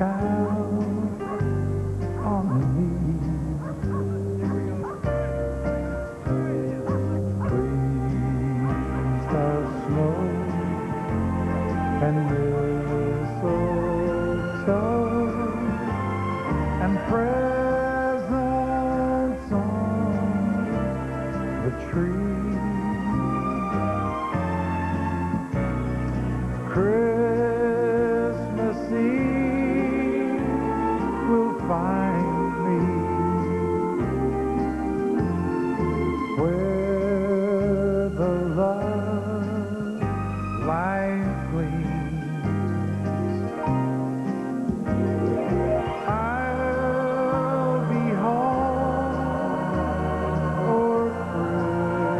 count on me. Please the snow and mistletoe and presents on the tree. Christmas Eve will find me where the love light gleams. I'll be home for Christmas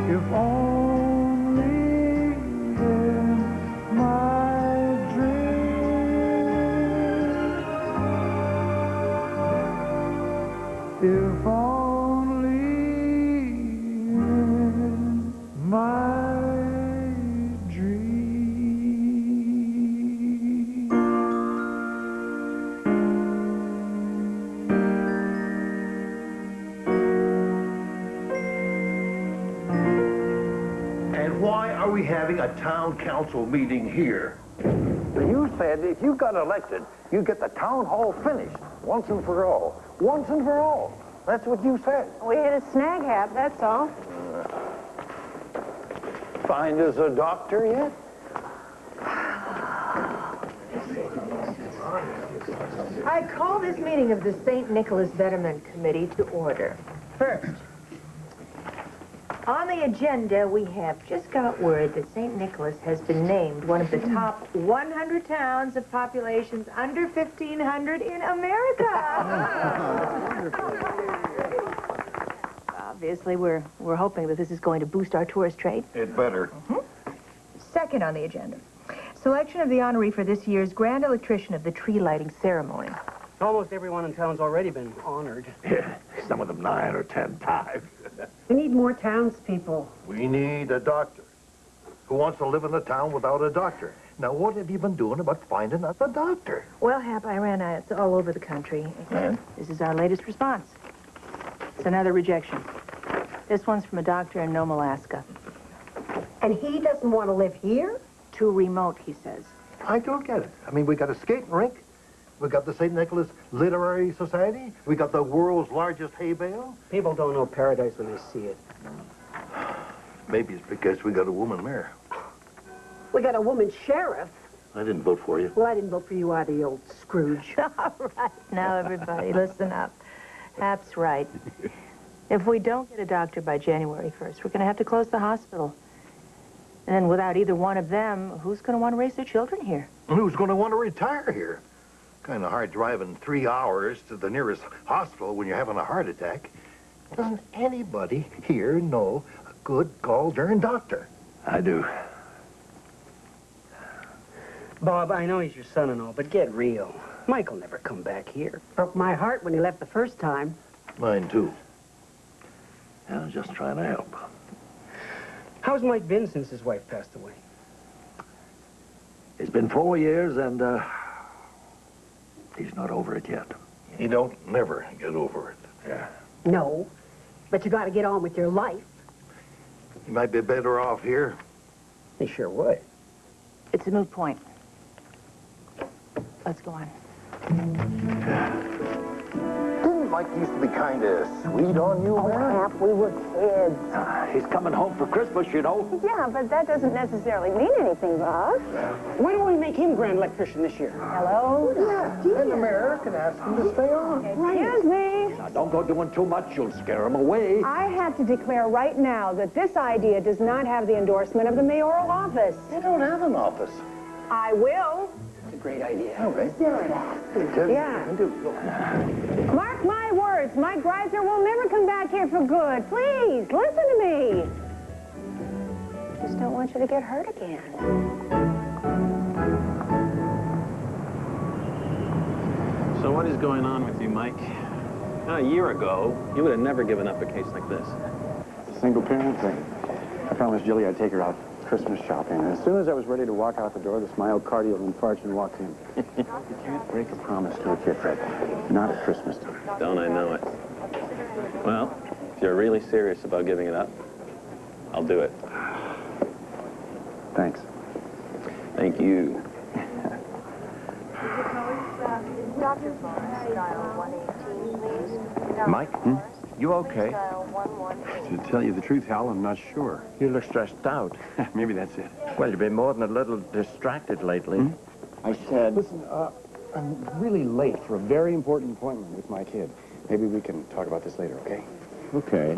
if only in my dreams. If only in my dreams. And why are we having a town council meeting here? You said if you got elected, you'd get the town hall finished once and for all. Once and for all. That's what you said. We hit a snag hap, that's all. Find us a doctor yet? I call this meeting of the St. Nicholas Betterment Committee to order. First, on the agenda, we have just got word that St. Nicholas has been named one of the top 100 towns of populations under 1,500 in America. Obviously, we're hoping that this is going to boost our tourist trade. It better. Second on the agenda, selection of the honoree for this year's grand electrician of the tree lighting ceremony. Almost everyone in town's already been honored. Yeah, some of them 9 or 10 times. We need more townspeople. We need a doctor. Who wants to live in the town without a doctor? Now, what have you been doing about finding us a doctor? Well, Hap, I ran ads all over the country. And? This is our latest response. It's another rejection. This one's from a doctor in Nome, Alaska. And he doesn't want to live here? Too remote, he says. I don't get it. I mean, we got a skating rink. We got the St. Nicholas Literary Society. We got the world's largest hay bale. People don't know paradise when they see it. Maybe it's because we got a woman mayor. We got a woman sheriff. I didn't vote for you. Well, I didn't vote for you either, you old Scrooge. All right, now everybody, listen up. Hap's right. If we don't get a doctor by January 1st, we're going to have to close the hospital. And then without either one of them, who's going to want to raise their children here? And who's going to want to retire here? Kind of hard driving 3 hours to the nearest hospital when you're having a heart attack. Doesn't anybody here know a good gall-darn doctor? I do. Bob, I know he's your son and all, but get real. Mike'll never come back here. Broke my heart when he left the first time. Mine, too. I was just trying to help. How's Mike been since his wife passed away? It's been 4 years, and, he's not over it yet. You don't never get over it. Yeah. No, but you got to get on with your life. You might be better off here. He sure would. It's a moot point. Let's go on. Didn't Mike used to be kind of sweet on you, man? Hap, we were kids. He's coming home for Christmas, you know. Yeah, but that doesn't necessarily mean anything, Bob. Why don't we make him grand electrician this year? Hello? Yeah, and the mayor can ask him to stay on. Excuse me. Now, don't go doing too much. You'll scare him away. I have to declare right now that this idea does not have the endorsement of the mayoral office. They don't have an office. I will. It's a great idea. All right. Yeah. Mark my words, Mike Greiser will never come back here for good. Please, listen to me. Just don't want you to get hurt again. So what is going on with you, Mike? Now, a year ago, you would have never given up a case like this. It's a single parent thing. I promised Jilly I'd take her out Christmas shopping. And as soon as I was ready to walk out the door, this myocardial infarction walked in. You can't break a promise to a kid, Fred. Not at Christmas time. Don't I know it? Well, if you're really serious about giving it up, I'll do it. Thanks. Thank you. Dr. Forrest, dial 118, please. Mike, you okay? Dial 11. To tell you the truth, Hal, I'm not sure. You look stressed out. Maybe that's it. Well, you've been more than a little distracted lately. I said... Listen, I'm really late for a very important appointment with my kid. Maybe we can talk about this later, okay? Okay.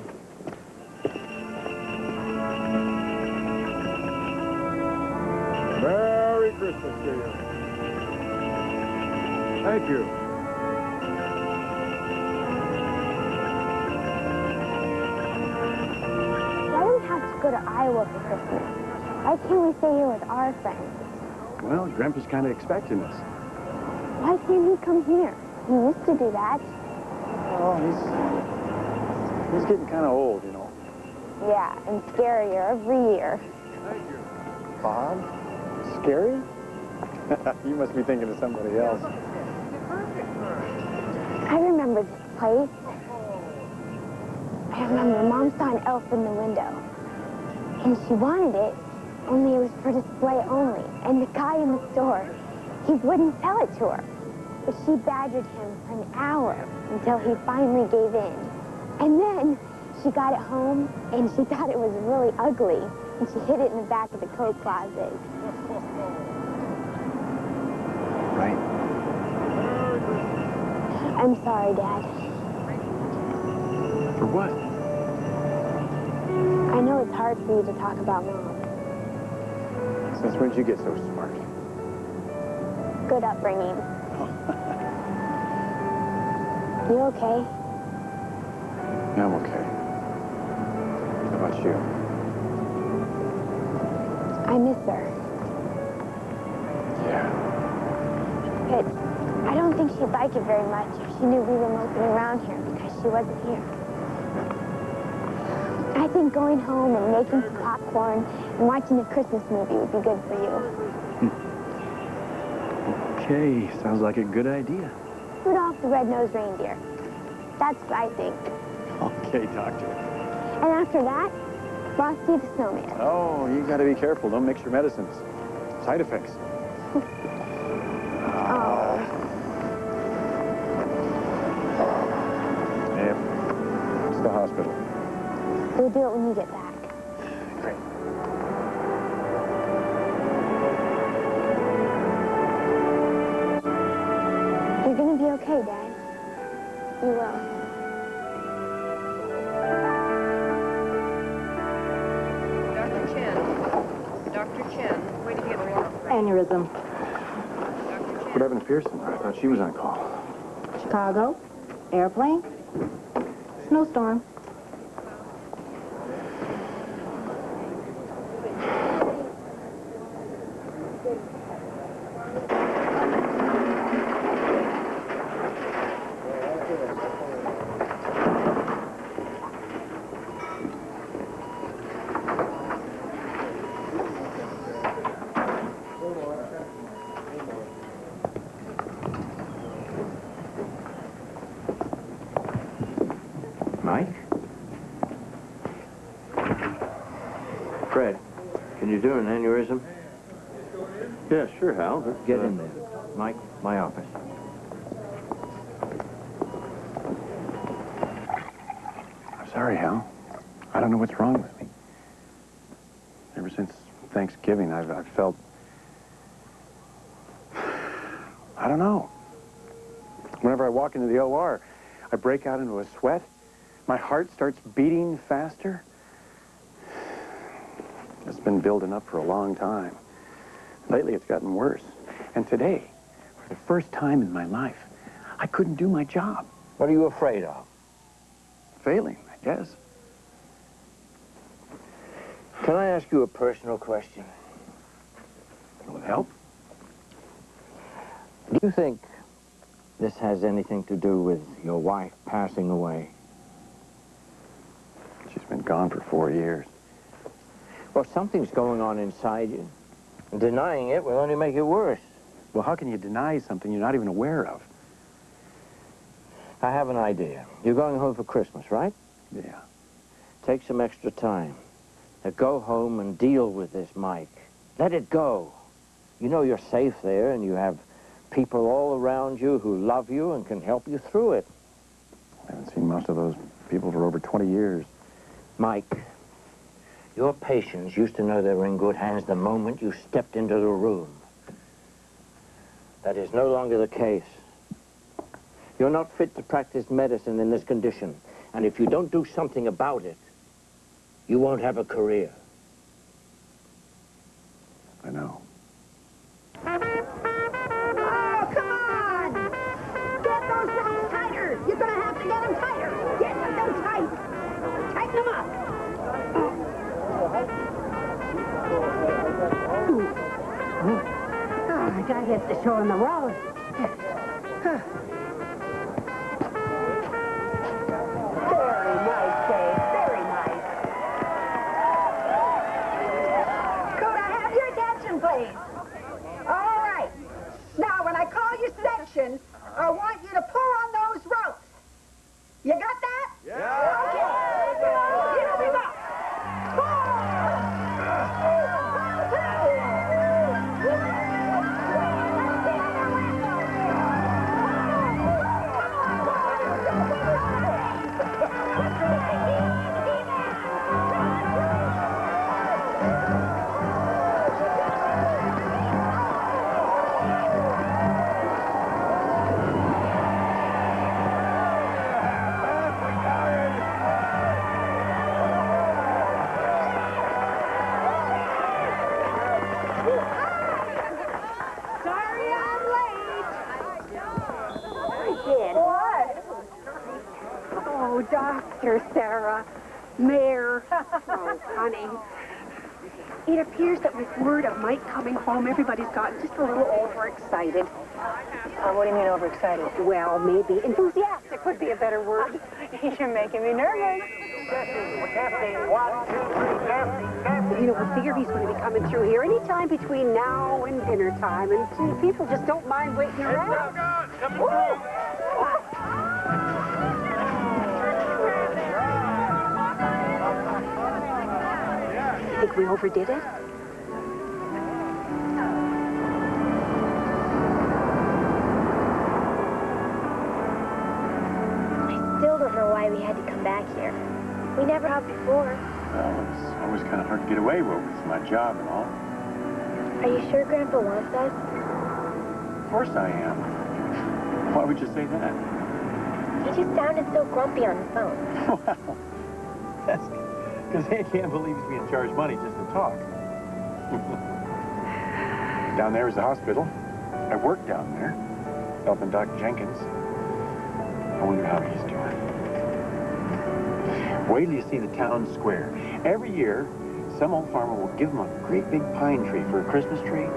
Merry Christmas to you. Thank you. Why do we have to go to Iowa for Christmas? Why can't we stay here with our friends? Well, Grandpa's kind of expecting us. Why can't he come here? He used to do that. Oh, he's getting kind of old, you know. Yeah, and scarier every year. Bob? Scary? You must be thinking of somebody else. I remember this place. I remember Mom saw an elf in the window. And she wanted it, only it was for display only. And the guy in the store, he wouldn't sell it to her. But she badgered him for an hour until he finally gave in. And then she got it home, and she thought it was really ugly. And she hid it in the back of the coat closet. Right. I'm sorry, Dad. For what? I know it's hard for you to talk about Mom. Since when did you get so smart? Good upbringing. You okay? Yeah, I'm okay. How about you? I miss her. Yeah. But I don't think she'd like it very much if she knew we were moping around here because she wasn't here. I think going home and making some popcorn and watching a Christmas movie would be good for you. Okay, sounds like a good idea. Rudolph the Red-Nosed Reindeer. That's what I think. Okay, Doctor. And after that, Frosty the Snowman. Oh, you gotta be careful. Don't mix your medicines. Side effects. Oh. Yep. It's the hospital. We'll do it when you get back. Great. You're gonna be okay, Dad. You will. Dr. Chen. Dr. Chen. Wait to get water. Aneurysm. What happened to Pearson? I thought she was on call. Chicago. Airplane. Snowstorm. Mike? Fred, can you do an aneurysm? Yeah, sure, Hal. Get in there. Mike, my office. I'm sorry, Hal. I don't know what's wrong with me. Ever since Thanksgiving, I've felt... I don't know. Whenever I walk into the OR, I break out into a sweat. My heart starts beating faster. It's been building up for a long time. Lately, it's gotten worse. And today, for the first time in my life, I couldn't do my job. What are you afraid of? Failing, I guess. Can I ask you a personal question? Will it help? Do you think this has anything to do with your wife passing away? She's been gone for 4 years. Well, something's going on inside you. And denying it will only make it worse. Well, how can you deny something you're not even aware of? I have an idea. You're going home for Christmas, right? Yeah. Take some extra time. Now go home and deal with this, Mike. Let it go. You know you're safe there, and you have people all around you who love you and can help you through it. I haven't seen most of those people for over 20 years. Mike, your patients used to know they were in good hands the moment you stepped into the room. That is no longer the case. You're not fit to practice medicine in this condition. And if you don't do something about it, you won't have a career. I know. Oh, come on! Get those ropes tighter! You're gonna have to get them tighter! Get them tight! Tighten them up! Oh, I gotta get the show on the road. Very nice, Dave. Very nice. Could I have your attention, please? All right. Now, when I call you section, I want you to pull on those ropes. You got that? Yeah. Okay. Here we go. Sorry I'm late. What? Oh, Dr. Sarah, Mayor. Oh, honey. It appears that with word of Mike coming home, everybody's gotten just a little overexcited. What do you mean overexcited? Well, maybe enthusiastic would be a better word. You're making me nervous. You know, we figure he's going to be coming through here anytime between now and dinner time, and people just don't mind waiting around. You think we overdid it? Still don't know why we had to come back here. We never have before. Well, it's always kind of hard to get away with my job and all. Are you sure Grandpa wants us? Of course I am. Why would you say that? He just sounded so grumpy on the phone. Well, that's because they can't believe he's being charged money just to talk. Down there is the hospital. I work down there, helping Doc Jenkins. I wonder how he's doing. Wait till you see the town square. Every year, some old farmer will give him a great big pine tree for a Christmas tree.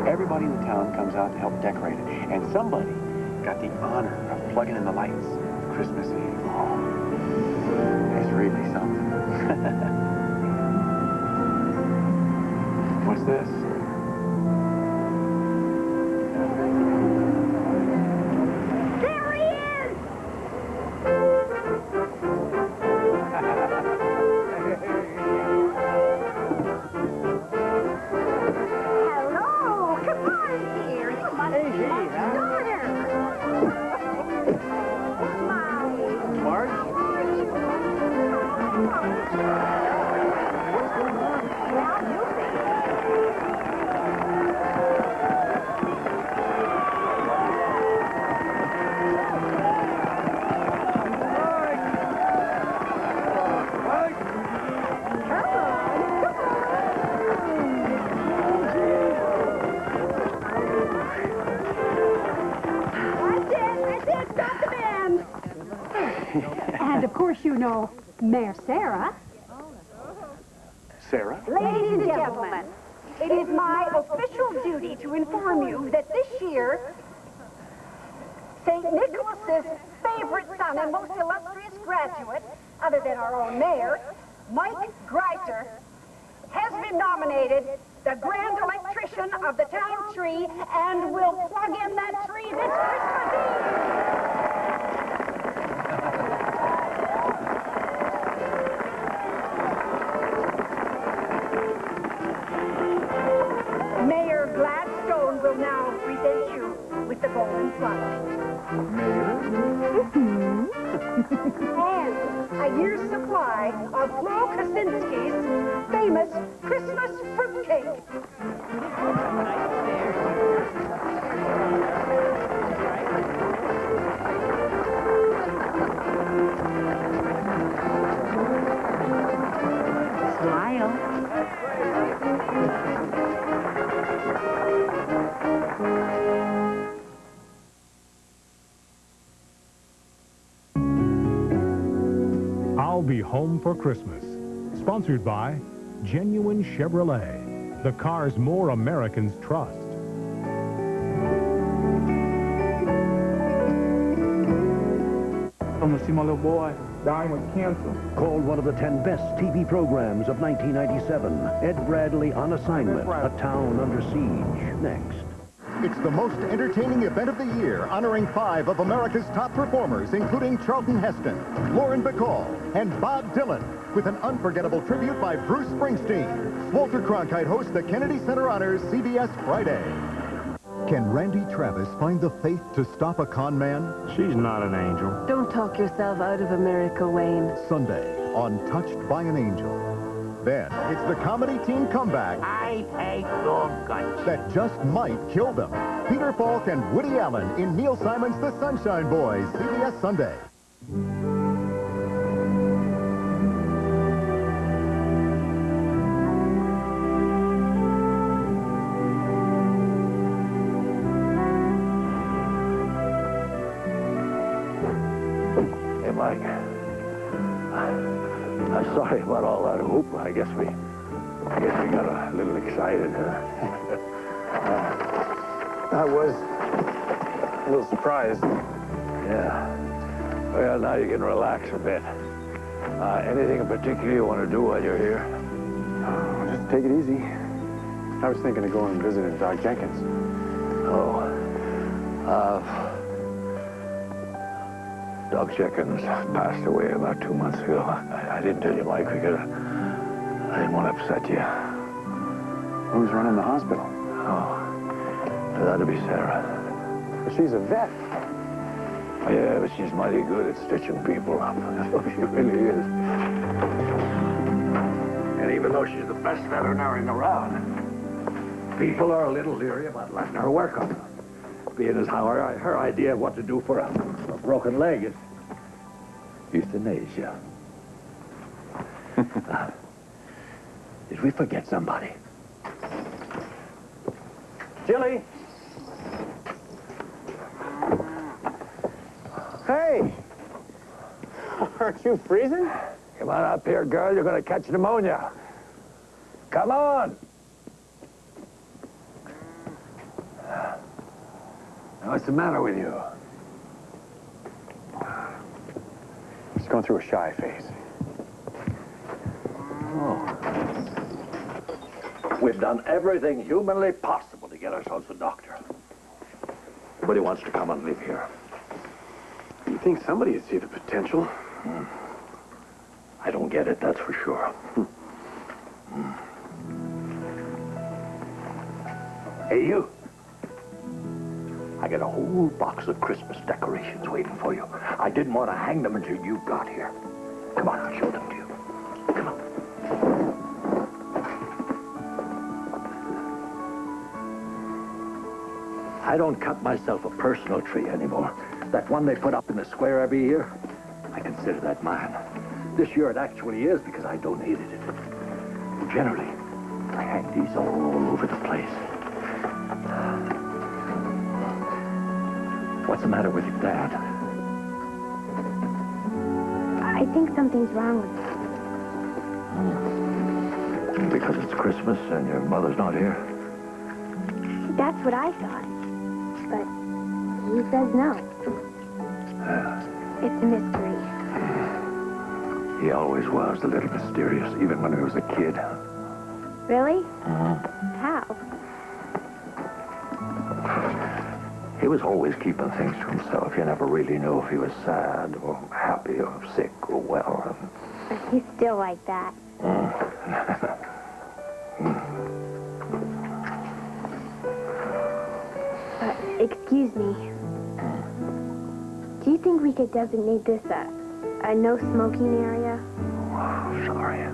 Everybody in the town comes out to help decorate it. And somebody got the honor of plugging in the lights Christmas Eve. Oh, it's really something. What's this? There he is! Hello! Come on here! You must be Mark's daughter! Marge? That's it, stop the band! And of course you know Mayor Sarah. Sarah? Ladies and gentlemen, it is my official duty to inform you that this year, St. Nicholas's favorite son and most illustrious graduate, other than our own mayor, Mike Greiser, has been nominated the grand electrician of the town tree and will plug in that tree this Christmas Eve. Mayor Gladstone will now present you with the Golden Flower. And a year's supply of Flo Kaczynski's famous Christmas fruitcake. Smile. I'll Be Home for Christmas. Sponsored by Genuine Chevrolet, the cars more Americans trust. I'm gonna see my little boy dying with cancer. Called one of the 10 best TV programs of 1997. Ed Bradley on Assignment, A Town Under Siege. Next. It's the most entertaining event of the year, honoring 5 of America's top performers, including Charlton Heston, Lauren Bacall, and Bob Dylan, with an unforgettable tribute by Bruce Springsteen. Walter Cronkite hosts the Kennedy Center Honors, CBS Friday. Can Randy Travis find the faith to stop a con man? She's not an angel. Don't talk yourself out of a miracle, Wayne. Sunday on Touched by an Angel. Then, it's the comedy team comeback. I hate your guts. That just might kill them. Peter Falk and Woody Allen in Neil Simon's The Sunshine Boys, CBS Sunday. Hey, Mike. I'm sorry about all that hoop. I guess we got a little excited. I was a little surprised. Yeah. Well, now you can relax a bit. Anything in particular you want to do while you're here? Just take it easy. I was thinking of going and visiting Doc Jenkins. Oh. Doc Jenkins passed away about 2 months ago. I didn't tell you, Mike, because I didn't want to upset you. Who's running the hospital? Oh, that'd be Sarah. But she's a vet. Yeah, but she's mighty good at stitching people up. She really is. And even though she's the best veterinarian around, people are a little leery about letting her work on them. Being as how her idea of what to do for a broken leg is euthanasia. Did we forget somebody? Jilly! Hey! Aren't you freezing? Come on up here, girl. You're going to catch pneumonia. Come on! What's the matter with you? She's going through a shy phase. Oh. We've done everything humanly possible to get ourselves a doctor. Nobody wants to come and live here. You think somebody would see the potential? I don't get it, that's for sure. Hey, you. I got a whole box of Christmas decorations waiting for you. I didn't want to hang them until you got here. Come on, I'll show them to you. Come on. I don't cut myself a personal tree anymore. That one they put up in the square every year, I consider that mine. This year it actually is because I donated it. Generally, I hang these all over the place. What's the matter with your dad? I think something's wrong with him. Because it's Christmas and your mother's not here? That's what I thought. But he says no. It's a mystery. He always was a little mysterious, even when he was a kid. Really? How? He was always keeping things to himself. You never really knew if he was sad or happy or sick or well. He's still like that. Excuse me. Do you think we could designate this a no smoking area? Oh, sorry.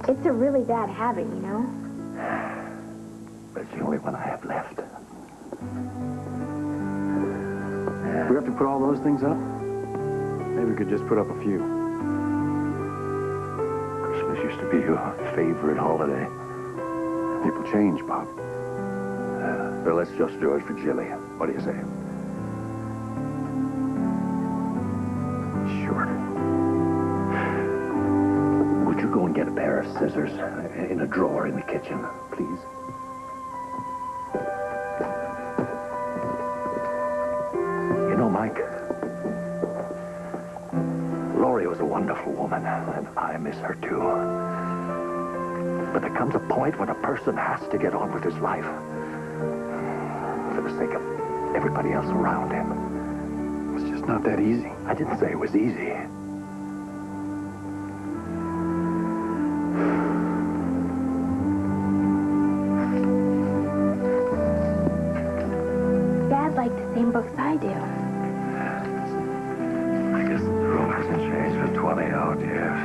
It's a really bad habit, you know? But it's the only one I have left. We have to put all those things up? Maybe we could just put up a few. Christmas used to be your favorite holiday. People change, Bob. Well, let's just do it for Jilly. What do you say? Sure. Would you go and get a pair of scissors in a drawer in the kitchen, please? You know, Mike, Laurie was a wonderful woman, and I miss her too. But there comes a point when a person has to get on with his life for the sake of everybody else around him. It's just not that easy. I didn't say it was easy. Dad liked the same books I do. I guess the world hasn't changed for 20 odd years.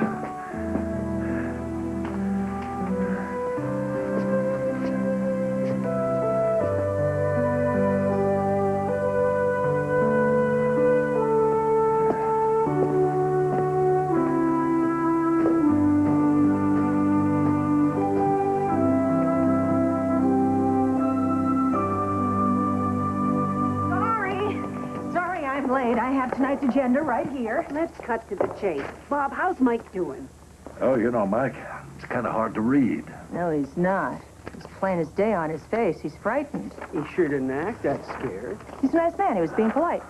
Sorry I'm late. I have tonight's agenda right here. Let's cut to the chase. Bob, how's Mike doing? Oh, you know, Mike, it's kind of hard to read. No, he's not. He's plain as day on his face. He's frightened. He sure didn't act that scared. He's a nice man. He was being polite.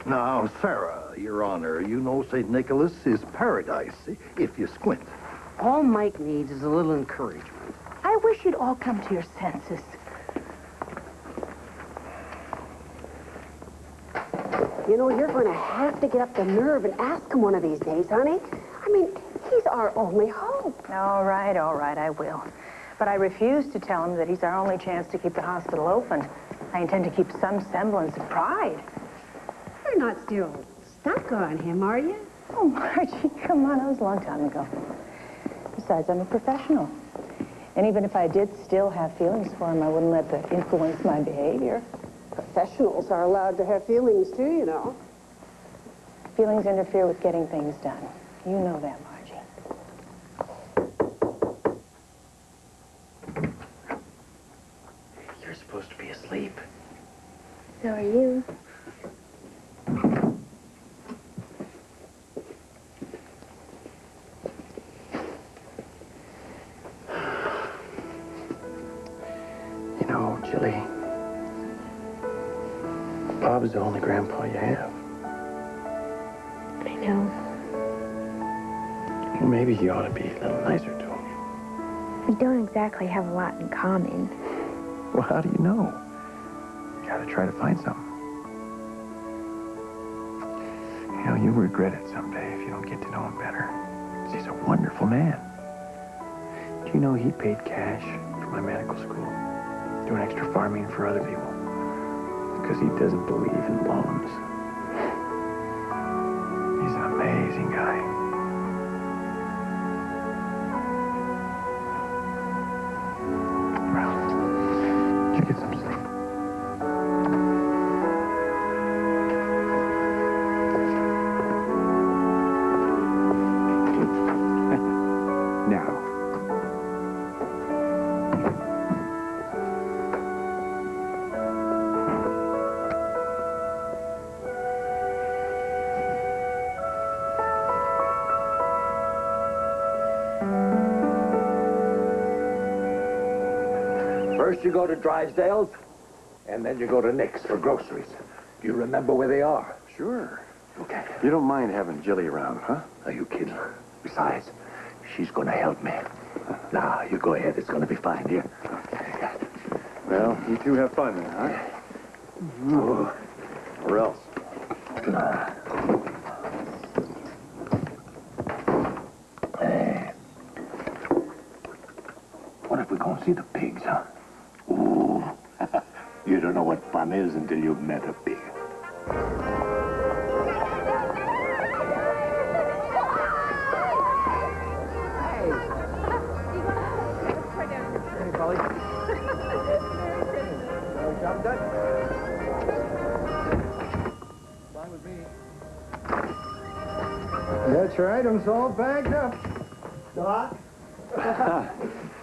Now, Sarah, Your Honor, you know St. Nicholas is paradise if you squint. All Mike needs is a little encouragement. I wish you'd all come to your senses. You know, you're going to have to get up the nerve and ask him one of these days, honey. I mean, he's our only hope. All right, I will. But I refuse to tell him that he's our only chance to keep the hospital open. I intend to keep some semblance of pride. You're not still stuck on him, are you? Oh, Margie, come on. That was a long time ago. Besides, I'm a professional. And even if I did still have feelings for him, I wouldn't let that influence my behavior. Professionals are allowed to have feelings, too, you know. Feelings interfere with getting things done. You know that, Margie. You're supposed to be asleep. So are you. You know, Jilly, Bob is the only grandpa you have. I know. Well, maybe you ought to be a little nicer to him. We don't exactly have a lot in common. Well, how do you know? You gotta try to find something. You know, you'll regret it someday if you don't get to know him better. 'Cause he's a wonderful man. Do you know he paid cash for my medical school? Doing extra farming for other people. Because he doesn't believe in loans. He's an amazing guy. Well, you get some sleep. Now. First you go to Drysdale's, and then you go to Nick's for groceries. Do you remember where they are? Sure. Okay. You don't mind having Jilly around, huh? Are you kidding? Besides, she's gonna help me. Now, you go ahead. It's going to be fine, dear. Well, you two have fun then, huh? Or else. What if we go and see the pigs, huh? Ooh. You don't know what fun is until you've met a pig. That's right, I'm all bagged up. Doc?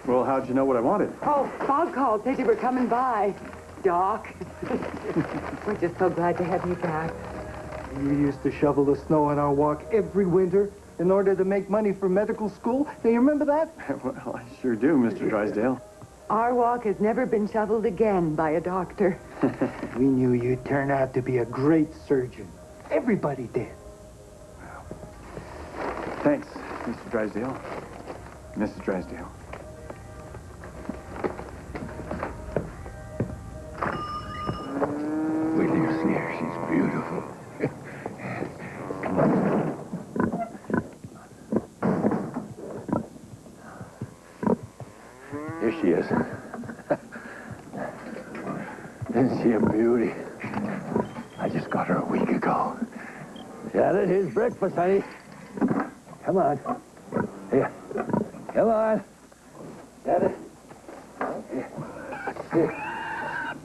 Well, how'd you know what I wanted? Oh, Bob called, said you were coming by. Doc. We're just so glad to have you back. You used to shovel the snow on our walk every winter in order to make money for medical school. Do you remember that? Well, I sure do, Mr. Drysdale. Our walk has never been shoveled again by a doctor. We knew you'd turn out to be a great surgeon. Everybody did. Thanks, Mr. Drysdale. Mrs. Drysdale. Wait till you see her. She's beautiful. Come on. Here she is. Isn't she a beauty? I just got her a week ago. Janet, here's breakfast, honey. Come on. Here. Come on. Janet. Here. Here.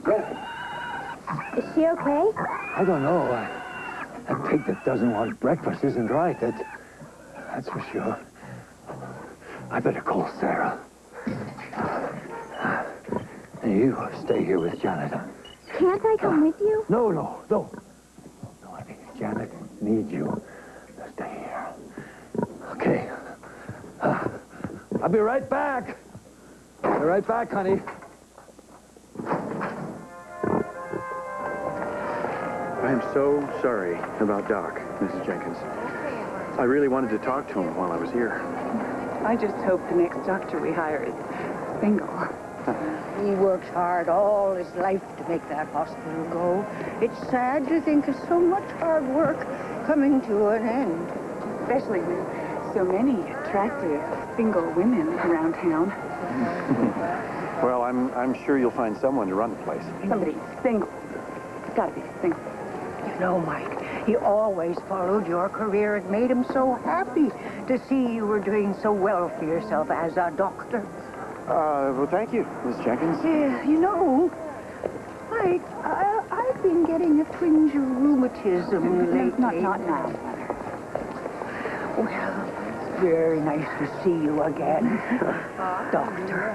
Janet. Is she okay? I don't know. A pig that doesn't want breakfast isn't right. That's for sure. I better call Sarah. And you stay here with Janet. Can't I come with you? No, honey. Janet needs you to stay here. Okay. I'll be right back. Be right back, honey. I'm so sorry about Doc, Mrs. Jenkins. I really wanted to talk to him while I was here. I just hope the next doctor we hire is single. He works hard all his life to make that hospital go. It's sad to think of so much hard work coming to an end. Especially with so many attractive single women around town. Well, I'm sure you'll find someone to run the place. Somebody single. It's gotta be single. You know, Mike, he always followed your career. It made him so happy to see you were doing so well for yourself as a doctor. Well, thank you, Miss Jenkins. Yeah, you know, Mike, I've been getting a twinge of rheumatism lately. Not now. Well, it's very nice to see you again, Doctor.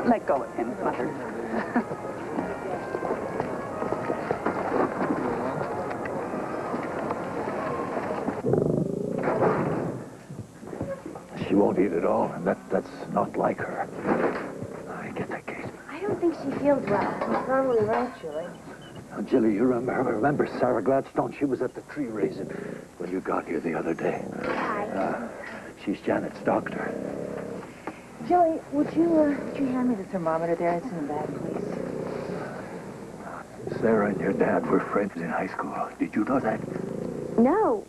Let go of him, Mother. She won't eat at all, and that's not like her. I get that case. I don't think she feels well. You're probably right, Julie. Now, Jilly, you remember Sarah Gladstone? She was at the tree raising when you got here the other day. Hi. She's Janet's doctor. Julie, would you hand me the thermometer there? It's in the bag, please. Sarah and your dad were friends in high school. Did you know that? No,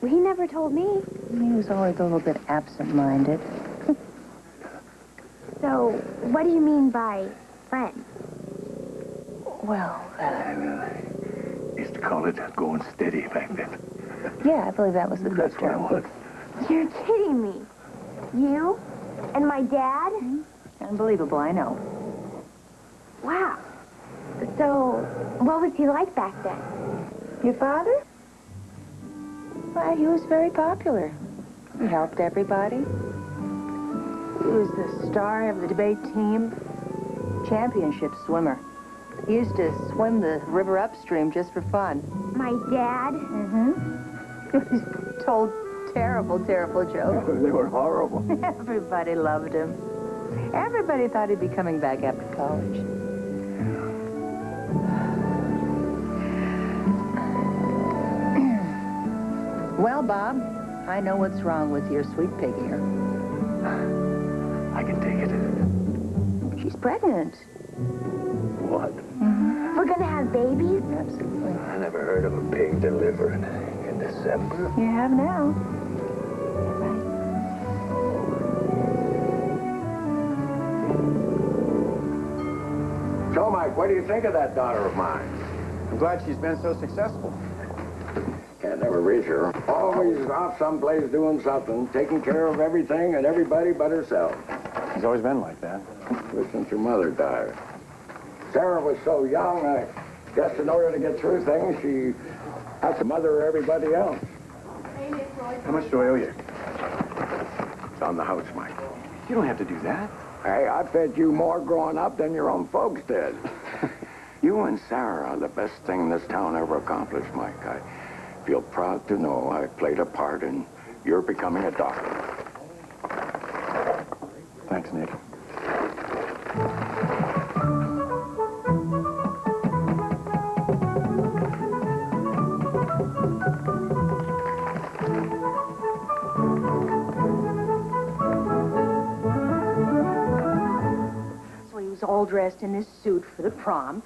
he never told me. He was always a little bit absent-minded. So, what do you mean by friend? Well, Used to call it going steady back then. yeah, I believe that was the That's good what I term. was. You're kidding me. You and my dad? Unbelievable, I know. Wow. So, what was he like back then? Your father? Why, he was very popular. He helped everybody. He was the star of the debate team, championship swimmer. He used to swim the river upstream just for fun. My dad? Mm-hmm. He told terrible, terrible jokes. They were horrible. Everybody loved him. Everybody thought he'd be coming back after college. Well, Bob, I know what's wrong with your sweet pig ear. I can take it. She's pregnant. What? We're gonna have babies? Absolutely. I never heard of a pig delivering in December. You have now. So, Mike, what do you think of that daughter of mine? I'm glad she's been so successful. Can't never reach her. Always off someplace doing something, taking care of everything and everybody but herself. She's always been like that. Ever since her mother died. Sarah was so young, I guess in order to get through things, she had to mother everybody else. How much do I owe you? It's on the house, Mike. You don't have to do that. Hey, I fed you more growing up than your own folks did. You and Sarah are the best thing this town ever accomplished, Mike. I feel proud to know I played a part in your becoming a doctor. Thanks, Nick. All dressed in this suit for the prom,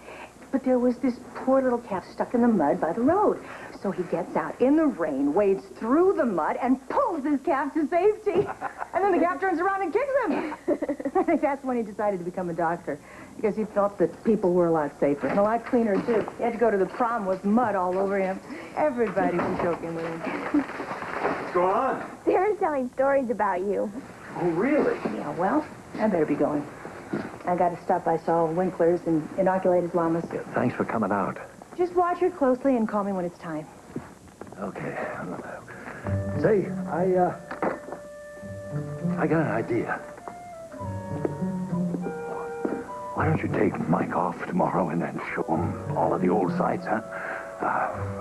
but there was this poor little calf stuck in the mud by the road. So he gets out in the rain, wades through the mud, and pulls his calf to safety. And then the calf turns around and kicks him. I think that's when he decided to become a doctor, because he felt that people were a lot safer and a lot cleaner, too. He had to go to the prom with mud all over him. Everybody was joking with him. What's going on? Sarah's telling stories about you. Oh, really? Yeah, well, I better be going. I got to stop by Saul Winkler's and inoculate his llamas. Yeah, thanks for coming out. Just watch her closely and call me when it's time. Okay. Say, I got an idea. Why don't you take Mike off tomorrow and then show him all of the old sites, huh?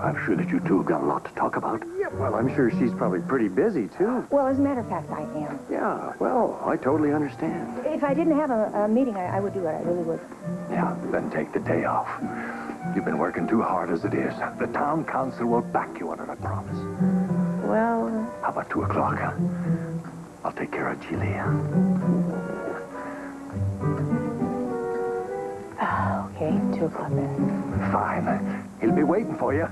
I'm sure that you two have got a lot to talk about. Yeah, well, I'm sure she's probably pretty busy, too. Well, as a matter of fact, I am. Yeah, well, I totally understand. If I didn't have a meeting, I would do it. I really would. Yeah, then take the day off. You've been working too hard as it is. The town council will back you on it, I promise. Well... How about 2 o'clock, huh? I'll take care of Chile. Okay, 2 o'clock then. Fine. He'll be waiting for you.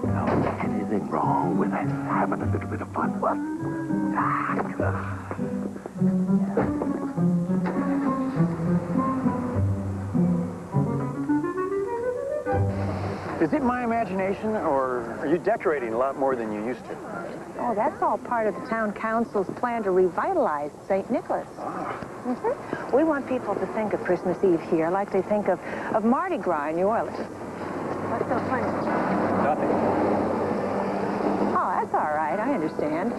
Now, anything wrong with having a little bit of fun? What? Is it my imagination, or are you decorating a lot more than you used to? Oh, that's all part of the town council's plan to revitalize St. Nicholas. We want people to think of Christmas Eve here like they think of Mardi Gras in New Orleans. What's so funny? Nothing. Oh, that's all right. I understand.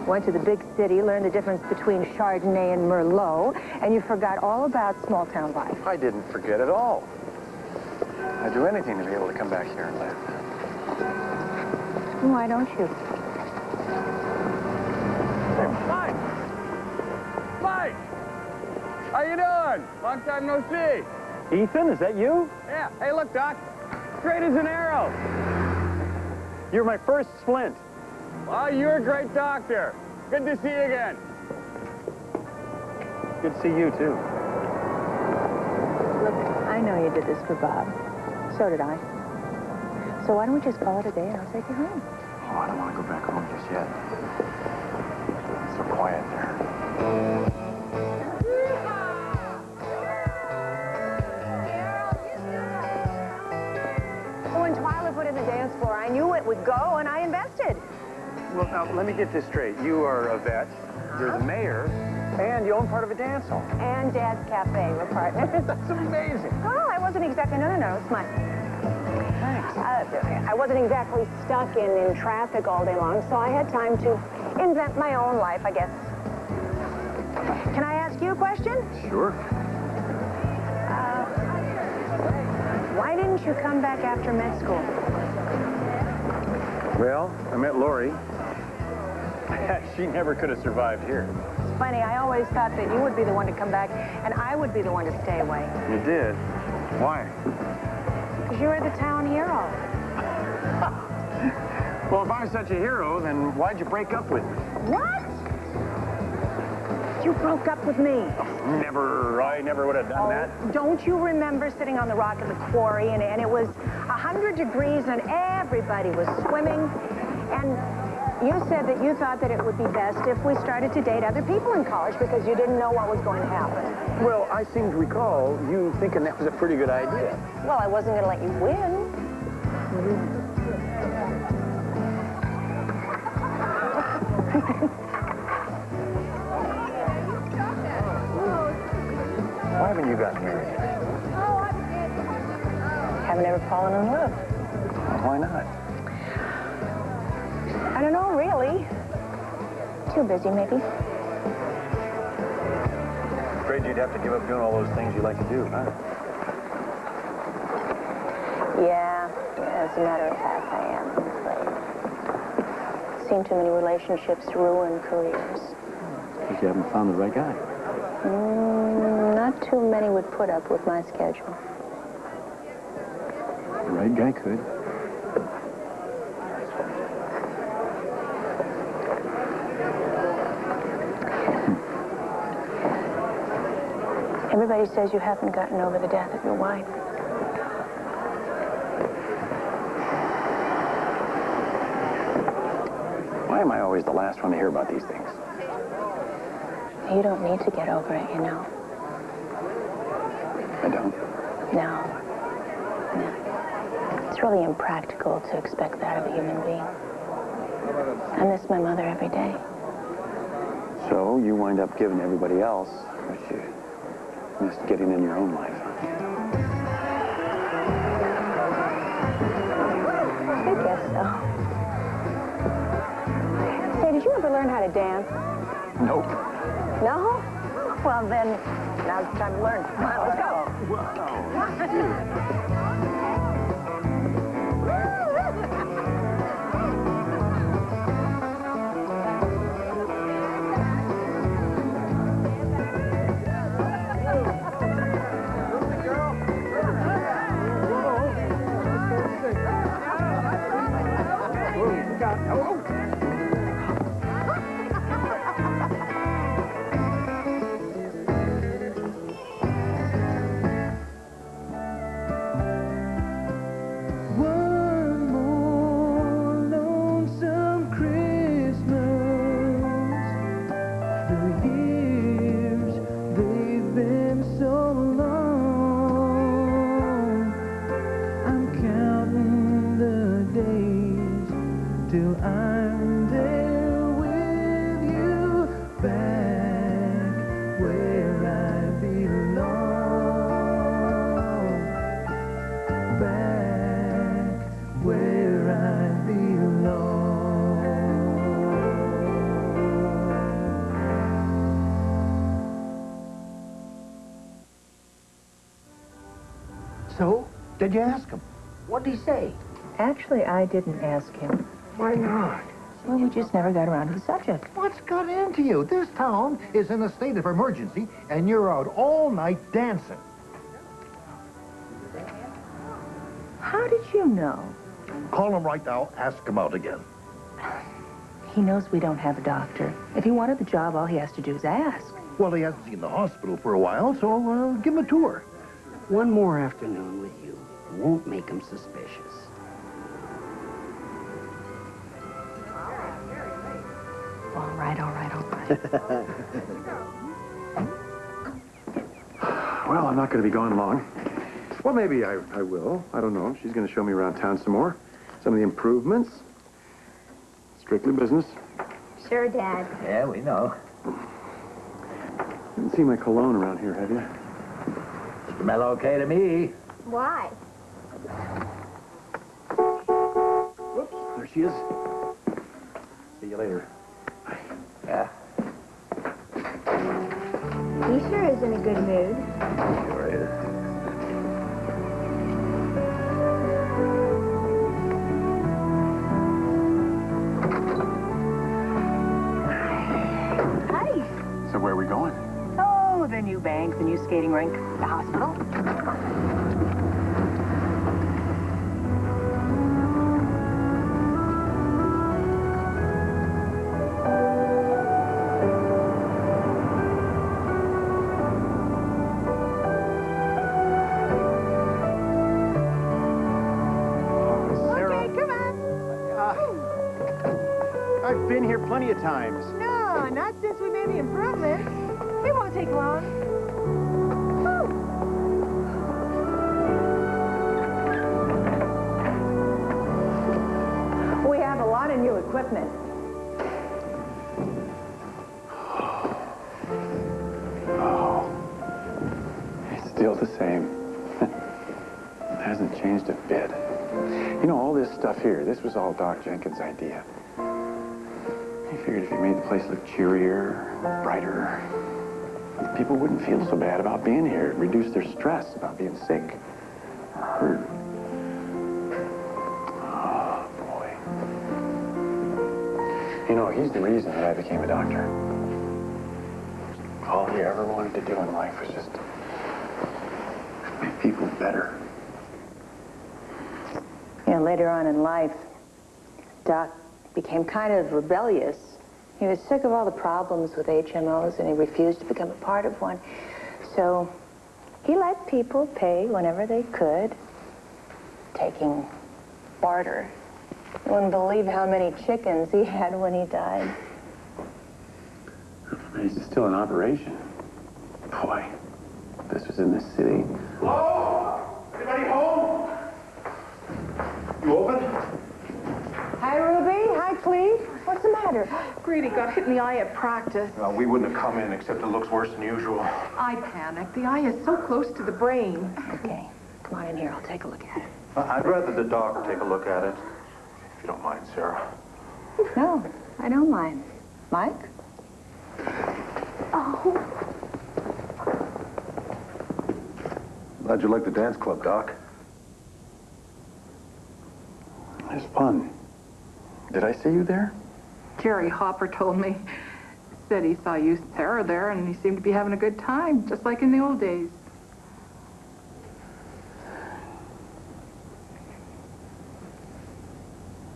Went to the big city, learned the difference between Chardonnay and Merlot, and you forgot all about small-town life. I didn't forget at all. I'd do anything to be able to come back here and laugh. Why don't you? Mike! Mike! How you doing? Long time no see. Ethan, is that you? Yeah. Hey, look, Doc. Straight as an arrow. You're my first splint. Well, you're a great doctor. Good to see you again. Good to see you, too. Look, I know you did this for Bob. So did I. So why don't we just call it a day and I'll take you home? Oh, I don't want to go back home just yet. It's so quiet there. When Twyla put in the dance floor, I knew it would go, and I invested. Well, now, let me get this straight. You are a vet, you're the mayor, and you own part of a dance hall. And Dad's Cafe, we're partners. That's amazing. Oh, I wasn't exactly, no, it's mine. Thanks. I wasn't exactly stuck in traffic all day long, so I had time to invent my own life, I guess. Can I ask you a question? Sure. Why didn't you come back after med school? Well, I met Lori. She never could have survived here. It's funny, I always thought that you would be the one to come back, and I would be the one to stay away. You did? Why? because you're the town hero. Well, if I'm such a hero, then why'd you break up with me? What? You broke up with me. Never. I never would have done that. Don't you remember sitting on the rock in the quarry and it was 100 degrees and everybody was swimming? And you said that you thought that it would be best if we started to date other people in college because you didn't know what was going to happen. Well, I seem to recall you thinking that was a pretty good idea. Well, I wasn't going to let you win. Why haven't you gotten married? Haven't ever fallen in love. Well, why not? I don't know, really. Too busy, maybe. Afraid you'd have to give up doing all those things you like to do, huh? Yeah, as a matter of fact, I am, I'm afraid. Seen too many relationships ruin careers. Because you haven't found the right guy. Not too many would put up with my schedule. The right guy could. Everybody says you haven't gotten over the death of your wife. Why am I always the last one to hear about these things? You don't need to get over it, you know. I don't. No. No. It's really impractical to expect that of a human being. I miss my mother every day. So you wind up giving everybody else what you missed getting in your own life. I guess so. Say, did you ever learn how to dance? Nope. No? Well, then, now's the time to learn. Come on, let's go. So, did you ask him? What did he say? Actually, I didn't ask him. Why not? Well, we just never got around to the subject. What's got into you? This town is in a state of emergency, and you're out all night dancing. How did you know? Call him right now. Ask him out again. He knows we don't have a doctor. If he wanted the job, all he has to do is ask. Well, he hasn't seen the hospital for a while, so give him a tour. One more afternoon with you won't make him suspicious. All right. Well, I'm not going to be gone long. Well, maybe I will. I don't know. She's going to show me around town some more. Some of the improvements. Strictly business. Sure, Dad. Yeah, we know. Haven't seen my cologne around here, have you? Smell okay to me. Why? Whoops, there she is. See you later. Yeah. He sure is in a good mood. Sure is. Hi. So where are we going? Oh, the new bank, the new skating rink, the hospital. plenty of times. No, not since we made the improvements. It won't take long. We have a lot of new equipment. Oh, it's still the same. It hasn't changed a bit. You know, all this stuff here, this was all Doc Jenkins' idea. He figured if he made the place look cheerier, brighter, people wouldn't feel so bad about being here, reduce their stress about being sick or hurt. Oh, boy. You know, he's the reason that I became a doctor. All he ever wanted to do in life was just make people better. You know, later on in life, Doc became kind of rebellious. He was sick of all the problems with HMOs, and he refused to become a part of one. So he let people pay whenever they could, taking barter. You wouldn't believe how many chickens he had when he died. He's still in operation. Boy, this was in the city. Hello? Anybody home? You open? Hi, Ruby. Hi, Cleve. What's the matter? Grady got hit in the eye at practice. We wouldn't have come in, except it looks worse than usual. I panicked. The eye is so close to the brain. Okay. Come on in here. I'll take a look at it. I'd rather the doc take a look at it, if you don't mind, Sarah. No, I don't mind. Mike? Oh. Glad you like the dance club, Doc. It's fun. Did I see you there? Jerry Hopper told me. Said he saw you, Sarah, there, and he seemed to be having a good time, just like in the old days.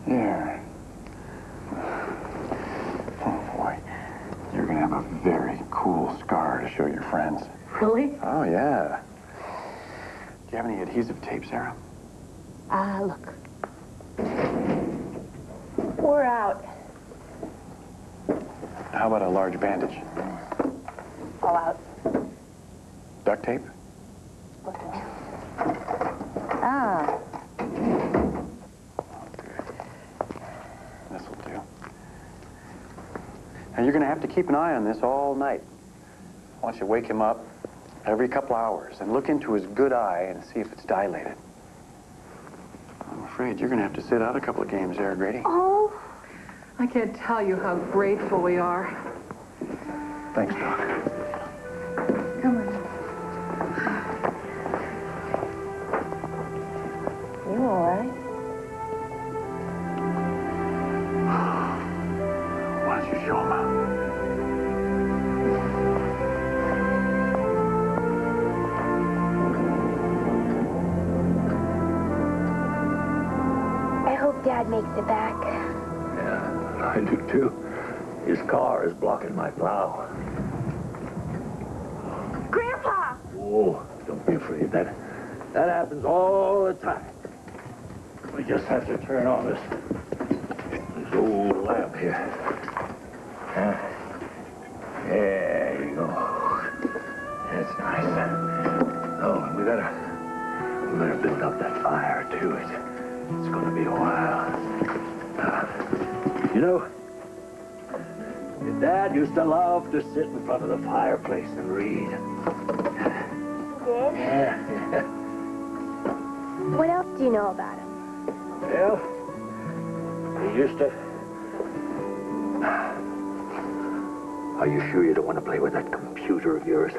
There. Oh, boy. You're gonna have a very cool scar to show your friends. Really? Oh, yeah. Do you have any adhesive tape, Sarah? Look. We're out. How about a large bandage? All out. Duct tape? Ah. This'll do. Now, you're going to have to keep an eye on this all night. I want you to wake him up every couple hours and look into his good eye and see if it's dilated. I'm afraid you're going to have to sit out a couple of games there, Grady. Oh, I can't tell you how grateful we are. Thanks, Doc. Come on. You all right? Why don't you show him out? I hope Dad makes it back. Yeah, I do too. His car is blocking my plow. Grandpa! Oh, don't be afraid. That happens all the time. We just have to turn on this old lamp here. There you go. That's nice. Oh, we better build up that fire too. It's gonna be a while. You know, your dad used to love to sit in front of the fireplace and read. Did? Yeah. What else do you know about him? Well, he used to... Are you sure you don't want to play with that computer of yours?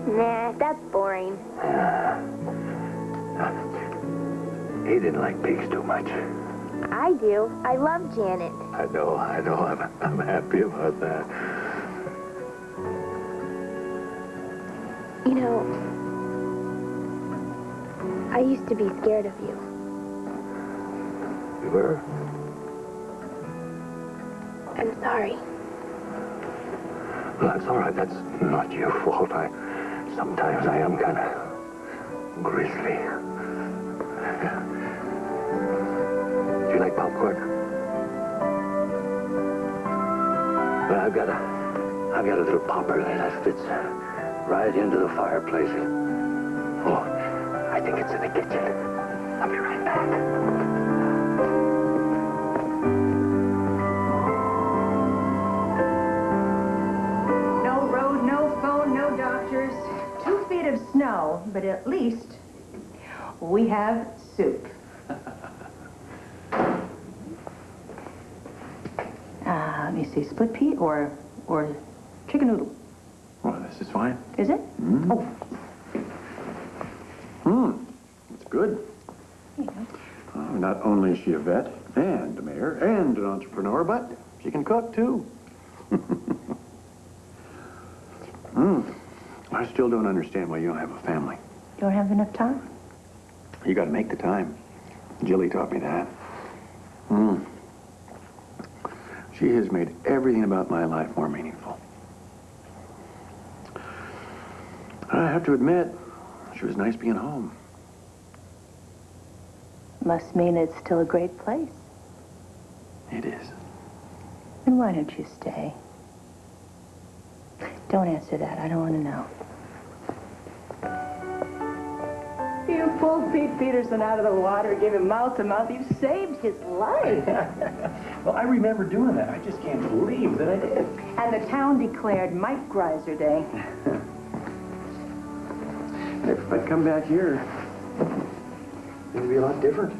Nah, that's boring. He didn't like pigs too much. I do. I love Janet. I know. I'm happy about that. You know, I used to be scared of you. You were? I'm sorry. Well, that's all right. That's not your fault. Sometimes I am kind of grisly. Do you like popcorn? But I've got a little popper that fits right into the fireplace. Oh, I think it's in the kitchen. I'll be right back. No road, no phone, no doctors. 2 feet of snow, but at least we have soup. Let me see, split pea or chicken noodle. Well, this is fine. Is it? Mm. Oh. It's good. Not only is she a vet and a mayor and an entrepreneur, but she can cook, too. I still don't understand why you don't have a family. You don't have enough time? You got to make the time. Jilly taught me that. She has made everything about my life more meaningful. I have to admit, she was nice being home. Must mean it's still a great place. It is. Then why don't you stay? Don't answer that. I don't want to know. You pulled Pete Peterson out of the water, gave him mouth to mouth. You saved his life. Well, I remember doing that. I just can't believe that I did. And the town declared Mike Greiser Day. If I'd come back here, it would be a lot different.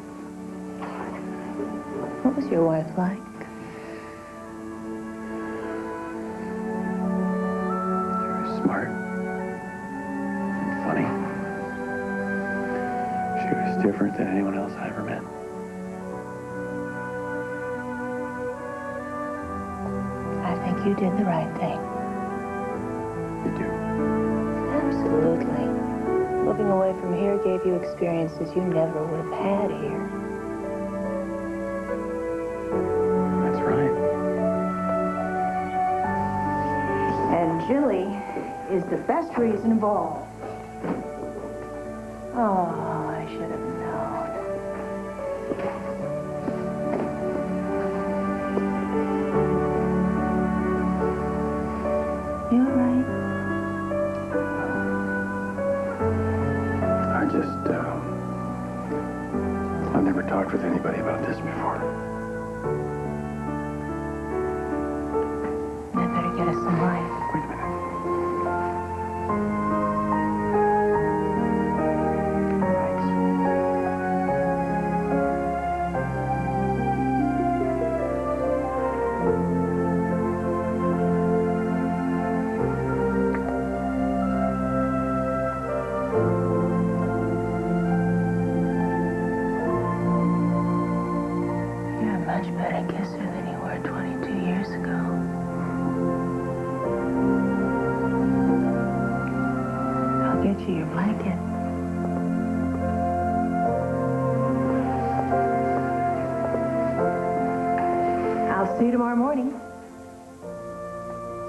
What was your wife like? She was smart and funny. She was different than anyone else I ever met. I think you did the right thing. You do? Absolutely. Moving away from here gave you experiences you never would have had here. That's right. And Jilly is the best reason of all. Oh, I should have known. You all right? I've never talked with anybody about this before. I better get us some light. Wait a minute. You're a much better kisser than you were 22 years ago. I'll get you your blanket. I'll see you tomorrow morning.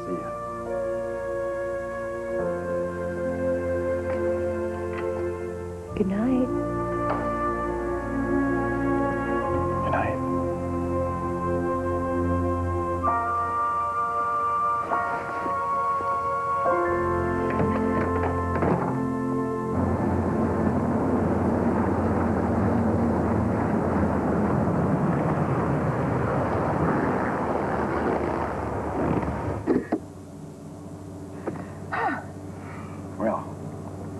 See ya. Good night. Good night.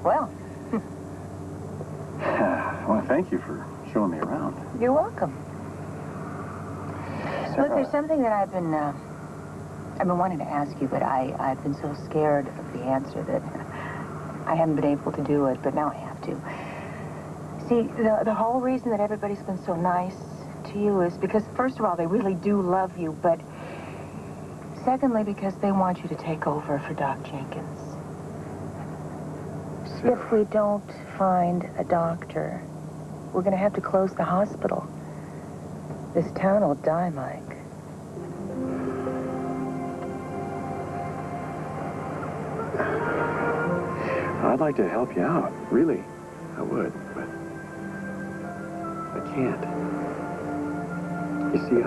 Well, I want to thank you for showing me around. you're welcome. Look, there's something that I've been wanting to ask you, but I've been so scared of the answer that I haven't been able to do it, but now I have to. See, the whole reason that everybody's been so nice to you is because, first of all, they really do love you, but secondly, because they want you to take over for Doc Jenkins. If we don't find a doctor, we're going to have to close the hospital. This town will die, Mike. I'd like to help you out, really. I would, but I can't. You see,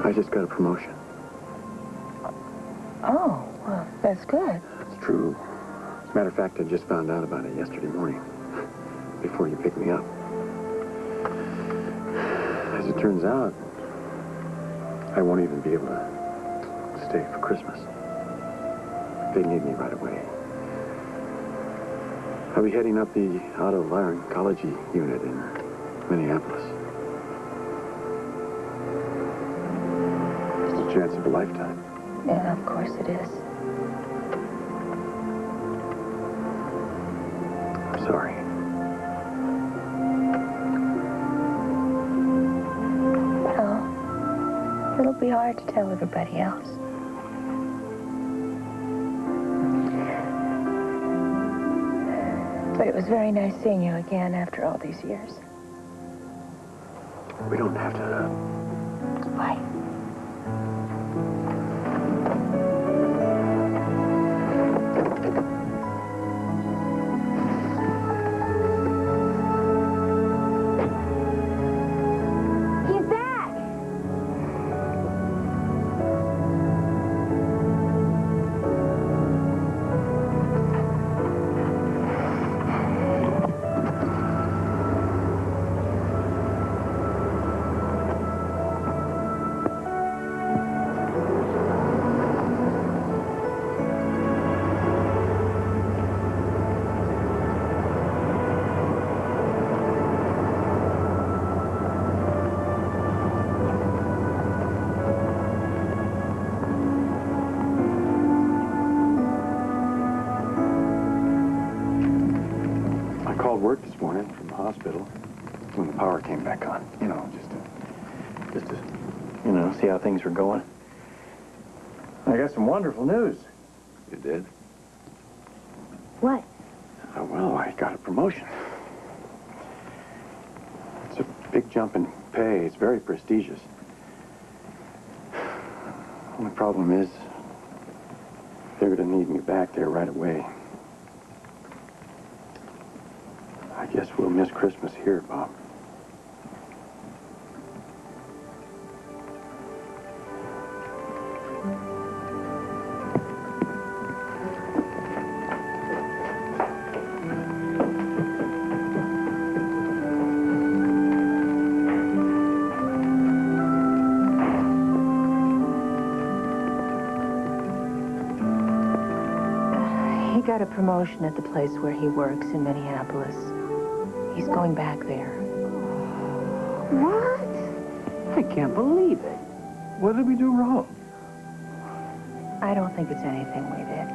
I just got a promotion. Oh, well, that's good. It's true. As a matter of fact, I just found out about it yesterday morning, before you picked me up. As it turns out, I won't even be able to stay for Christmas. They need me right away. I'll be heading up the otolaryngology unit in Minneapolis. It's a chance of a lifetime. Yeah, of course it is. I'm sorry. Well, it'll be hard to tell everybody else. But it was very nice seeing you again after all these years. We don't have to... Why? He's back! I called work this morning from the hospital when the power came back on. You know, just to, you know, see how things were going. I got some wonderful news. You did? What? Well, I got a promotion. It's a big jump in pay. It's very prestigious. Only problem is, they're going to need me back there right away. I guess we'll miss Christmas here, Bob. He got a promotion at the place where he works in Minneapolis. He's going back there. What? I can't believe it. What did we do wrong? I don't think it's anything we did.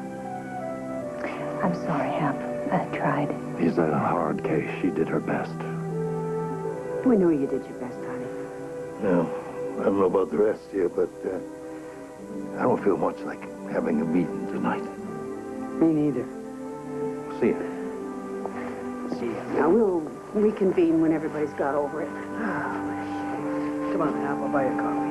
I'm sorry, Hap. I tried. Is that a hard case? She did her best. We know you did your best, honey. No, I don't know about the rest of you, but I don't feel much like having a meeting tonight. Me neither. See ya. See ya. Now, we'll reconvene when everybody's got over it. Come on, Hap, I'll buy you a coffee.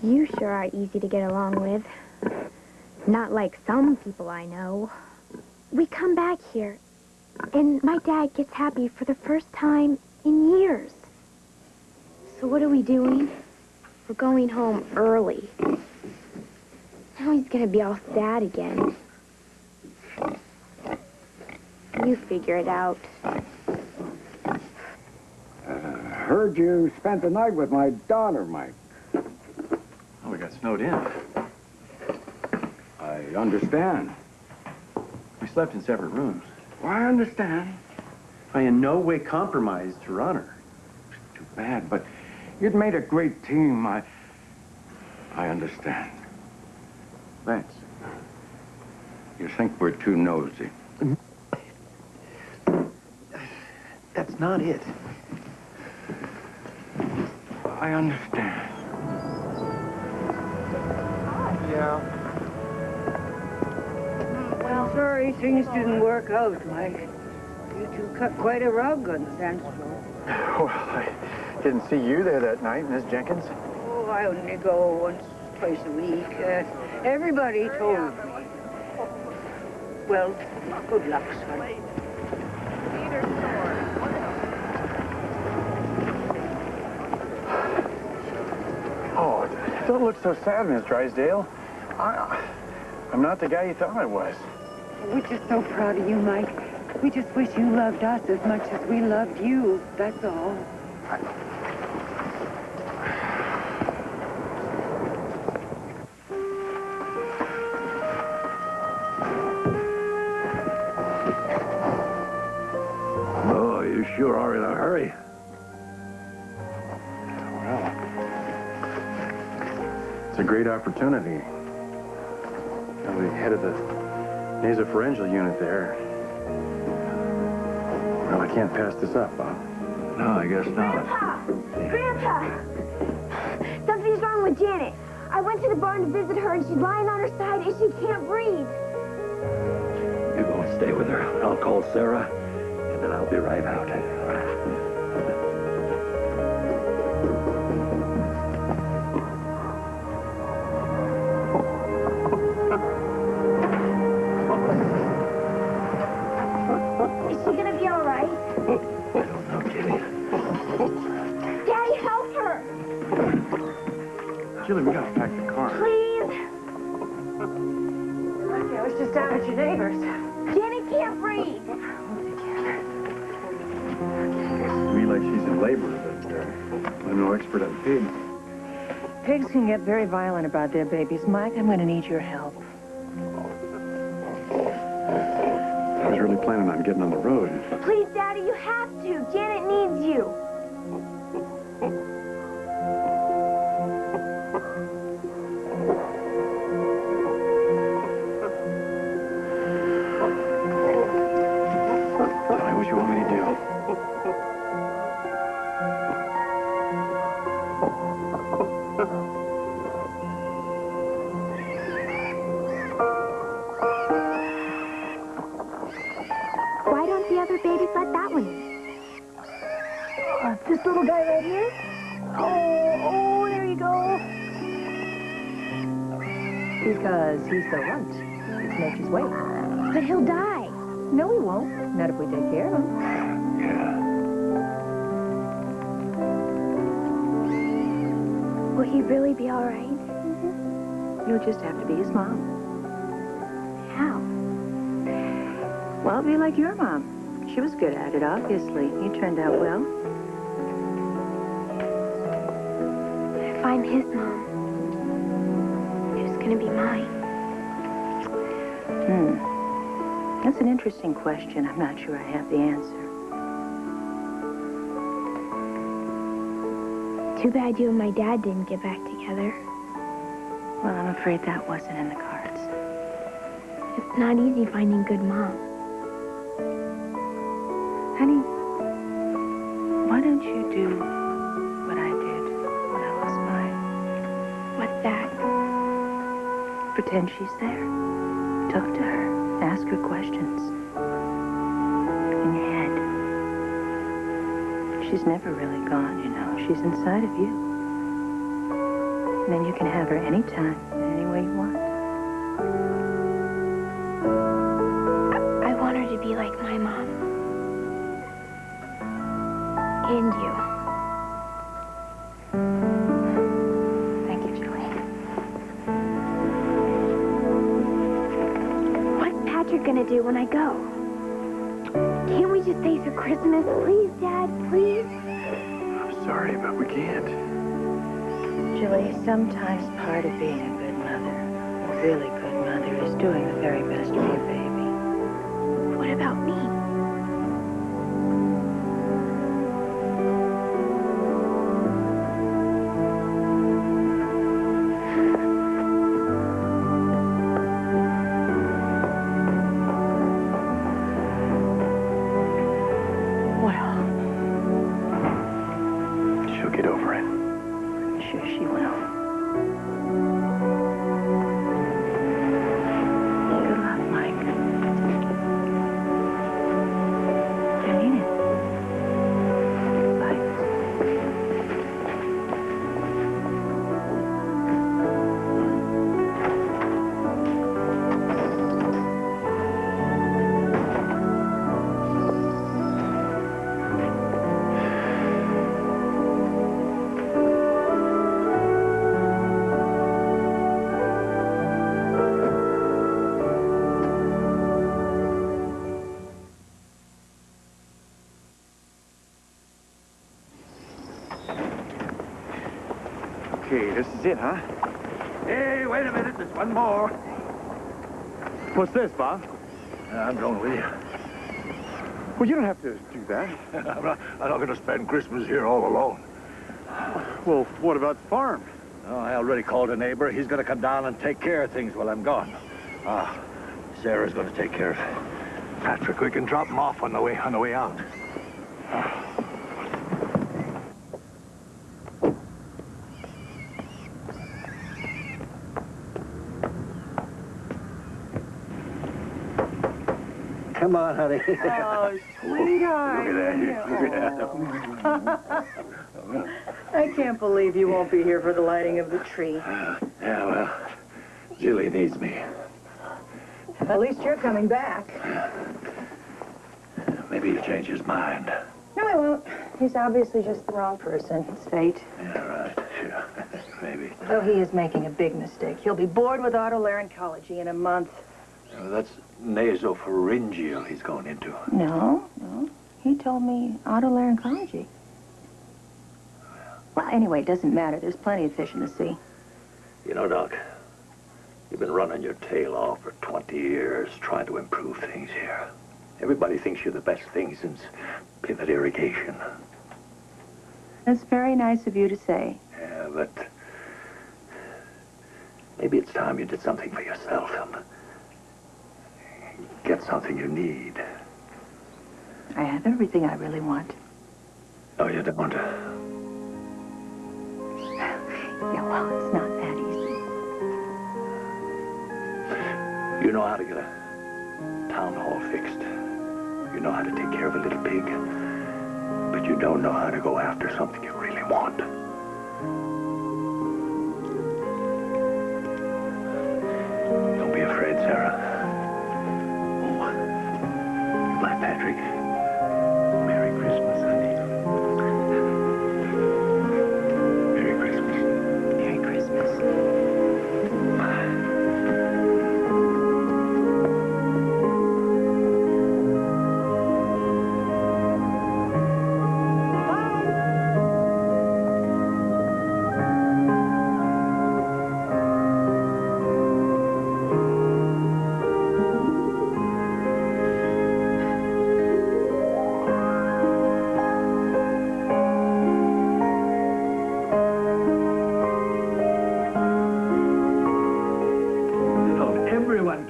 You sure are easy to get along with. Not like some people I know. We come back here, and my dad gets happy for the first time in years. So what are we doing? We're going home early. Now he's gonna be all sad again. You figure it out. Heard you spent the night with my daughter, Mike. Oh, we got snowed in. I understand. We slept in separate rooms. Well, I understand. I in no way compromised her honor. Too bad, but you'd made a great team. I understand. Vance, you think we're too nosy. That's not it. I understand. Yeah. Well, sorry, things didn't work out, Mike. You two cut quite a rug on the dance floor. Well, I didn't see you there that night, Miss Jenkins. Oh, I only go once, twice a week. Everybody told me. Well, good luck, son. Oh, don't look so sad, Miss Drysdale. I'm not the guy you thought I was. We're just so proud of you, Mike. We just wish you loved us as much as we loved you. That's all. Oh, you sure are in a hurry. Well, it's a great opportunity. I'm the head of the nasopharyngeal unit there. Well, I can't pass this up, Bob. No, I guess not. Grandpa! Something's wrong with Janet. I went to the barn to visit her, and she's lying on her side, and she can't breathe. You go and stay with her. I'll call Sarah, and then I'll be right out. Is she gonna be all right? I don't know, Kitty. Daddy, help her! Julie, we gotta pack the car. Please! I was just down at your neighbor's. Janet can't breathe! Me like she's in labor, but I'm no expert on pigs. Pigs can get very violent about their babies. Mike, I'm going to need your help. I was really planning on getting on the road. Please, Daddy, you have to. Janet needs you. Tell me what you want me to do. Why don't the other babies let that one in? This little guy right here? Oh, there you go. Because he's so light. It's nature's way. But he'll die. No, he won't. Not if we take care of him. Will he really be all right? You'll just have to be his mom. How? Well, be like your mom. She was good at it, obviously. You turned out well. If I'm his mom, who's gonna be mine? That's an interesting question. I'm not sure I have the answer. Too bad you and my dad didn't get back together. Well, I'm afraid that wasn't in the cards. It's not easy finding good moms. Honey, why don't you do what I did when I lost mine? What's that? Pretend she's there. Talk to her. Ask her questions. In your head. She's never really gone, you know. She's inside of you. And then you can have her anytime, any way you want. I want her to be like my mom. And you. Thank you, Julie. What's Patrick gonna do when I go? Can't we just stay through Christmas? Please, Dad, please? I'm sorry, but we can't. Julie, sometimes part of being a good mother, a really good mother, is doing the very best for your baby. What about me? Well, Okay, this is it, huh? Hey, wait a minute. There's one more. What's this, Bob? I'm going with you. Well, you don't have to do that. I'm not going to spend Christmas here all alone. Well, what about the farm? Oh, I already called a neighbor. He's going to come down and take care of things while I'm gone. Sarah's going to take care of Patrick. We can drop him off on the way out. Come on, honey. Oh, sweetheart. Look at that. I can't believe you won't be here for the lighting of the tree. Yeah, well, Julie needs me. At least you're coming back. Maybe he'll change his mind. No, he won't. He's obviously just the wrong person. It's fate. Yeah, right. Sure. Maybe. Though he is making a big mistake. He'll be bored with otolaryngology in a month. That's nasopharyngeal he's going into. No. He told me otolaryngology. Well, anyway, it doesn't matter. There's plenty of fish in the sea. You know, Doc, you've been running your tail off for 20 years trying to improve things here. Everybody thinks you're the best thing since pivot irrigation. That's very nice of you to say. Yeah, but maybe it's time you did something for yourself and get something you need. I have everything I really want. Oh, you don't? Yeah, well, it's not that easy. You know how to get a town hall fixed. You know how to take care of a little pig. But you don't know how to go after something you really want. Don't be afraid, Sarah. Oh, Black Patrick. Merry Christmas, honey. Merry Christmas. Merry Christmas.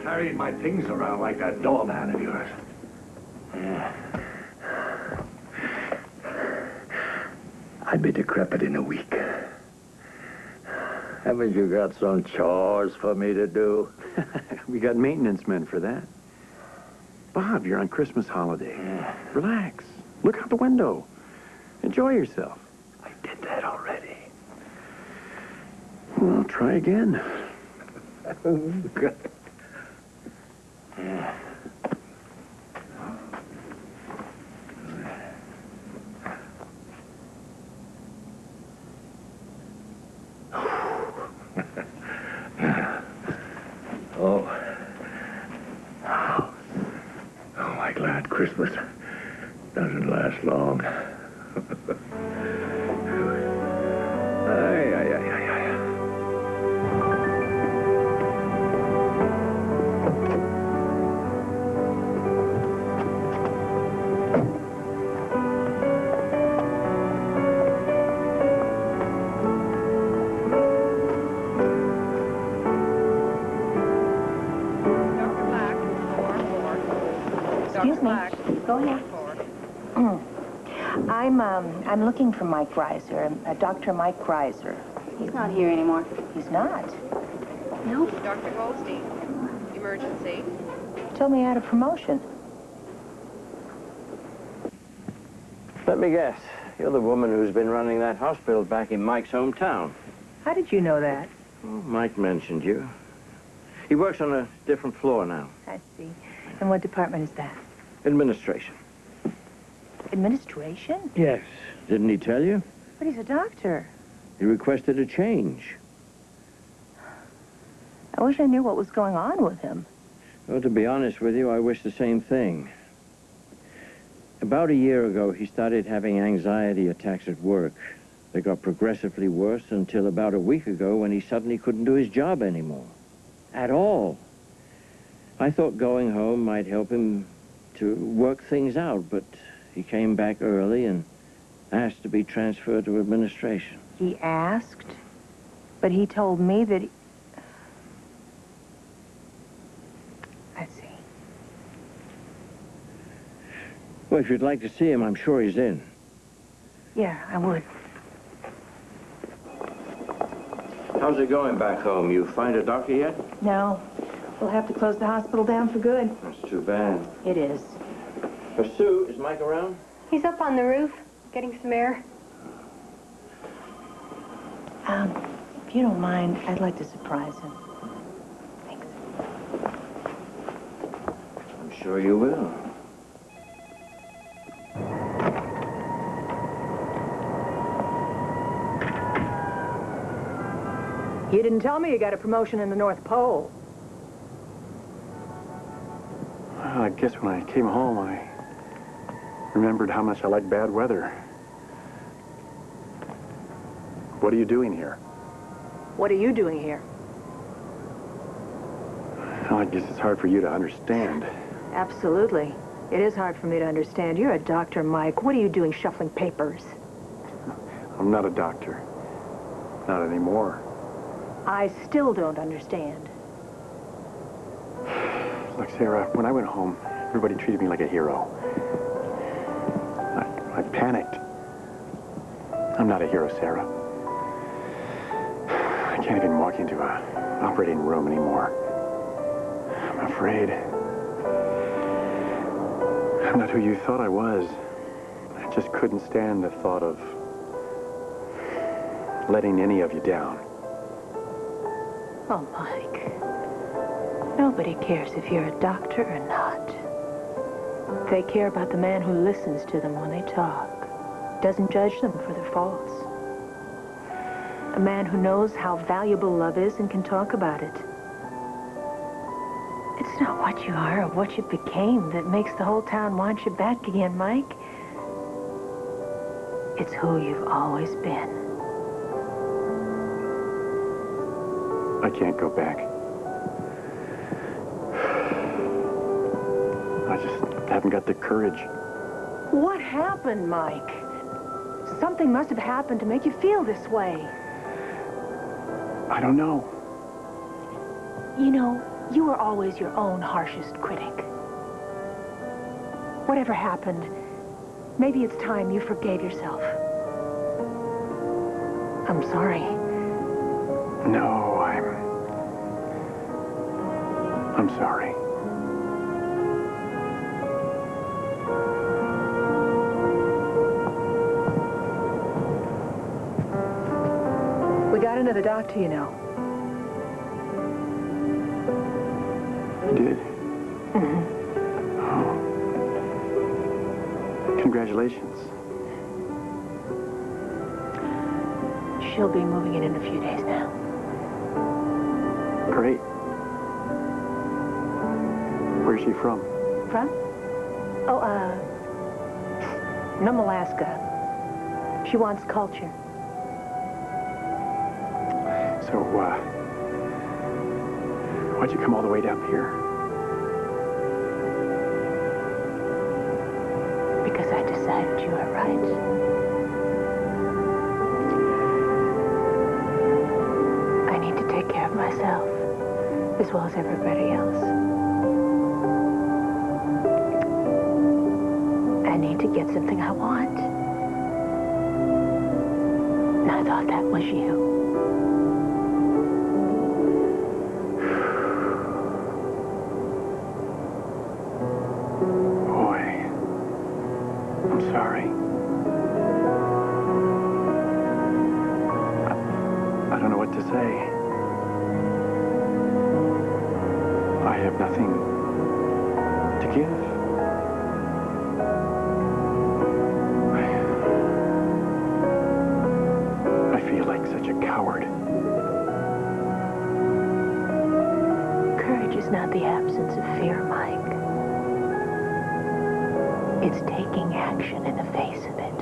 Carrying my things around like that doorman of yours. Yeah. I'd be decrepit in a week. Haven't you got some chores for me to do? We got maintenance men for that. Bob, you're on Christmas holiday. Yeah. Relax. Look out the window. Enjoy yourself. I did that already. Well, try again. Yeah. Oh, my glad Christmas doesn't last long. Excuse me. Go ahead. I'm looking for Mike Reiser, Dr. Mike Reiser. He's not here anymore. He's not? No. Dr. Goldstein, emergency. Told me he had a promotion. Let me guess. You're the woman who's been running that hospital back in Mike's hometown. How did you know that? Oh, Mike mentioned you. He works on a different floor now. I see. And what department is that? Administration. Administration? Yes. Didn't he tell you? But he's a doctor. He requested a change. I wish I knew what was going on with him. Well, to be honest with you, I wish the same thing. About a year ago, he started having anxiety attacks at work. They got progressively worse until about a week ago when he suddenly couldn't do his job anymore. At all. I thought going home might help him to work things out, but he came back early and asked to be transferred to administration. He asked, but he told me that I see. Well, if you'd like to see him, I'm sure he's in. Yeah, I would. How's it going back home? You find a doctor yet? No. We'll have to close the hospital down for good. That's too bad. It is. Sue, is Mike around? He's up on the roof, getting some air. If you don't mind, I'd like to surprise him. Thanks. I'm sure you will. You didn't tell me you got a promotion in the North Pole. Well, I guess when I came home, I remembered how much I like bad weather. What are you doing here? What are you doing here? Well, I guess it's hard for you to understand. Absolutely. It is hard for me to understand. You're a doctor, Mike. What are you doing shuffling papers? I'm not a doctor. Not anymore. I still don't understand. Look, Sarah, when I went home, everybody treated me like a hero. I panicked. I'm not a hero, Sarah. I can't even walk into an operating room anymore. I'm afraid. I'm not who you thought I was. I just couldn't stand the thought of letting any of you down. Oh, Mike. Nobody cares if you're a doctor or not. They care about the man who listens to them when they talk, doesn't judge them for their faults. A man who knows how valuable love is and can talk about it. It's not what you are or what you became that makes the whole town want you back again, Mike. It's who you've always been. I can't go back. I just haven't got the courage. What happened, Mike? Something must have happened to make you feel this way. I don't know. You know, you were always your own harshest critic. Whatever happened, maybe it's time you forgave yourself. I'm sorry. No, I'm sorry. We got another doctor, you know. You did? Mm-hmm. Oh. Congratulations. She'll be moving in a few days now. Great. Where's she from? From? Oh, Nome, Alaska. She wants culture. So, why'd you come all the way down here? Because I decided you were right. I need to take care of myself, as well as everybody else. I need to get something I want. And I thought that was you. Boy, I'm sorry. I don't know what to say. I have nothing to give. I feel like such a coward. Courage is not the absence of fear, Mike. It's taking action in the face of it.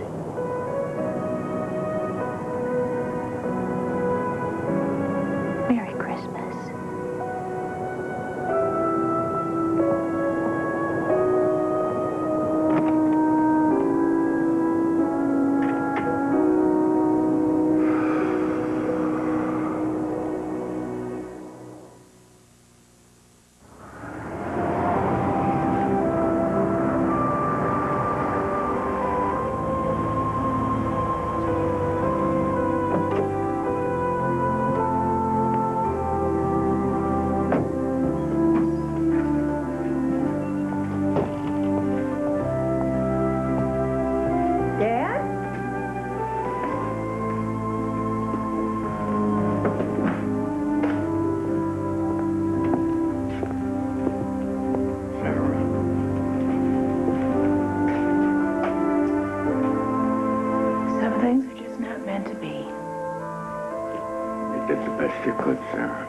best you could, Sarah.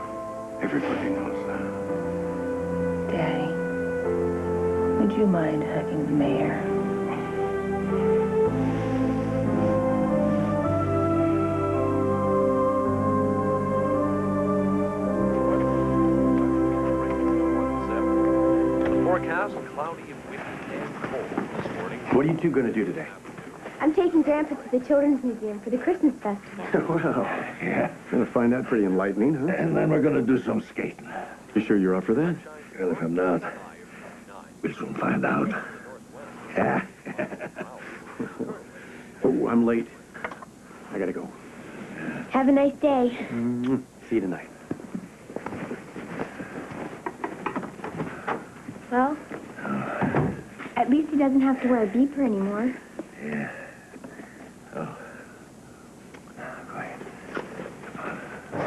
Everybody knows that. Daddy, would you mind hugging the mayor? Forecast cloudy and windy and cold this morning. What are you two going to do today? I'm taking Grandpa to the Children's Museum for the Christmas festival. Well, yeah. Gonna find that pretty enlightening, huh? And then we're going to do some skating. You sure you're up for that? Well, if I'm not, we'll soon find out. Yeah. Oh, I'm late. I gotta go. Have a nice day. See you tonight. Well, at least he doesn't have to wear a beeper anymore. Yeah. Oh.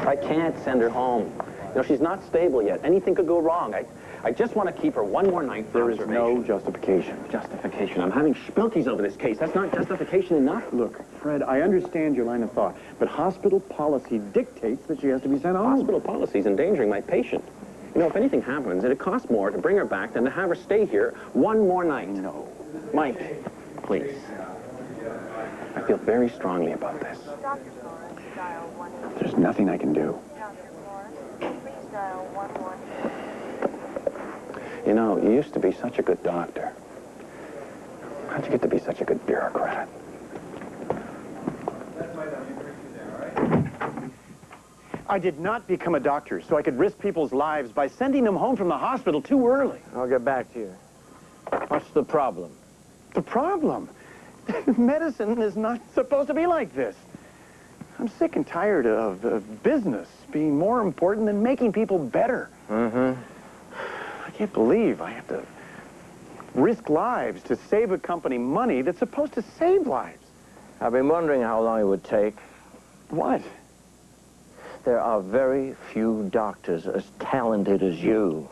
I can't send her home. You know, she's not stable yet. Anything could go wrong. I just want to keep her one more night for There is observation. no justification. Justification. I'm having spilkies over this case. That's not justification enough. Look, Fred, I understand your line of thought, but hospital policy dictates that she has to be sent home. Hospital policy is endangering my patient. You know, if anything happens, it'd cost more to bring her back than to have her stay here one more night. No. Mike, please. I feel very strongly about this. There's nothing I can do. You know, you used to be such a good doctor. How'd you get to be such a good bureaucrat? I did not become a doctor so I could risk people's lives by sending them home from the hospital too early. I'll get back to you. What's the problem? The problem? Medicine is not supposed to be like this. I'm sick and tired of business being more important than making people better. Mm-hmm. I can't believe I have to risk lives to save a company money that's supposed to save lives. I've been wondering how long it would take. What? There are very few doctors as talented as you.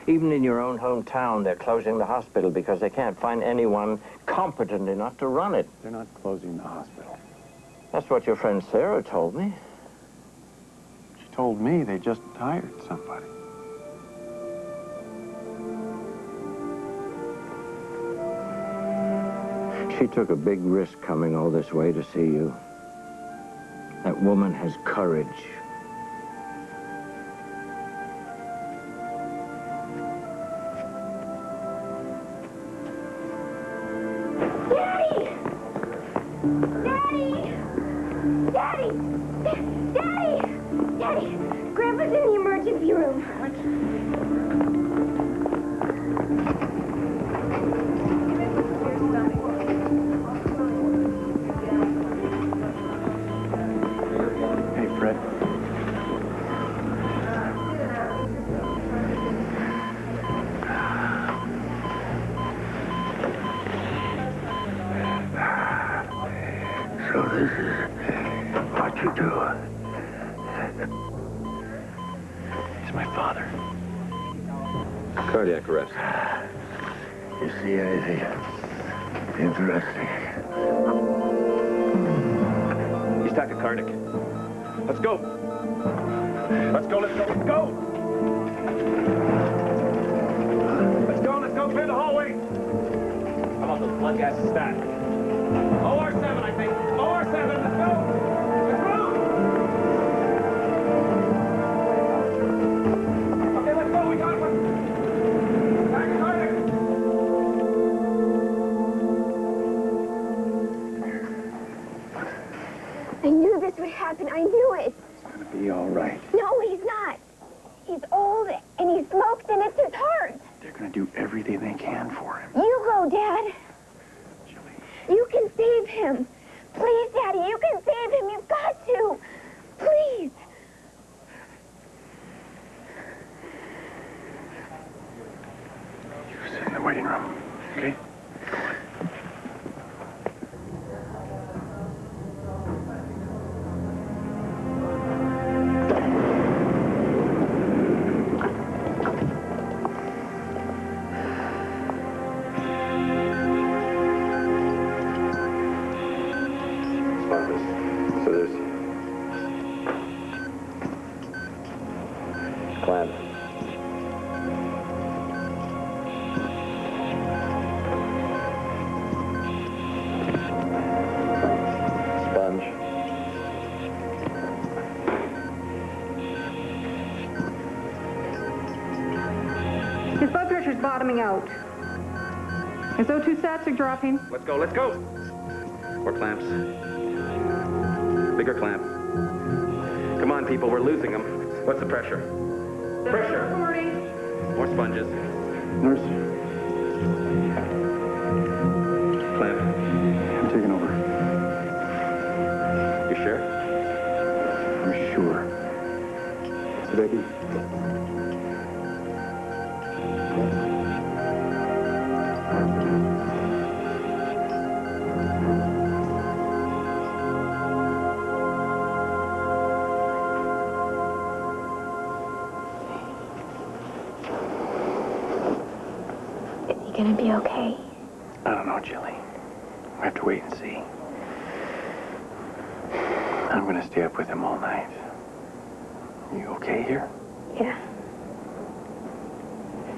Even in your own hometown, they're closing the hospital because they can't find anyone competent enough to run it. They're not closing the hospital. That's what your friend Sarah told me. She told me they just hired somebody. She took a big risk coming all this way to see you. That woman has courage. Daddy! Daddy! Daddy! Daddy! Daddy! Grandpa's in the emergency room. Hey, Fred. So this is what you do. He's my father. Cardiac arrest. You see anything interesting? He's tachycardic. Let's go. Let's go, let's go, let's go! Let's go, clear the hallway! How about those blood gases stat? OR7, I think. OR7, let's go! Let's move! Okay, let's go, we got one! Tachycardic! I knew this would happen. I knew it. It's gonna be all right. No, he's not. He's old, and he smokes, and it's his heart. They're gonna do everything they can for him. You go, Dad. You can save him. Please, Daddy, you can save him. You've got to. Please. You sit in the waiting room, okay? bottoming out. His O2 sats are dropping. Let's go, let's go. More clamps. Bigger clamp. Come on, people, we're losing him. What's the pressure? Pressure. 40. More sponges. Nurse, Clamp. I'm taking over. You sure? I'm sure. Becky. Is he gonna be okay? I don't know, Jilly. We have to wait and see. I'm gonna stay up with him all night. You okay here? Yeah.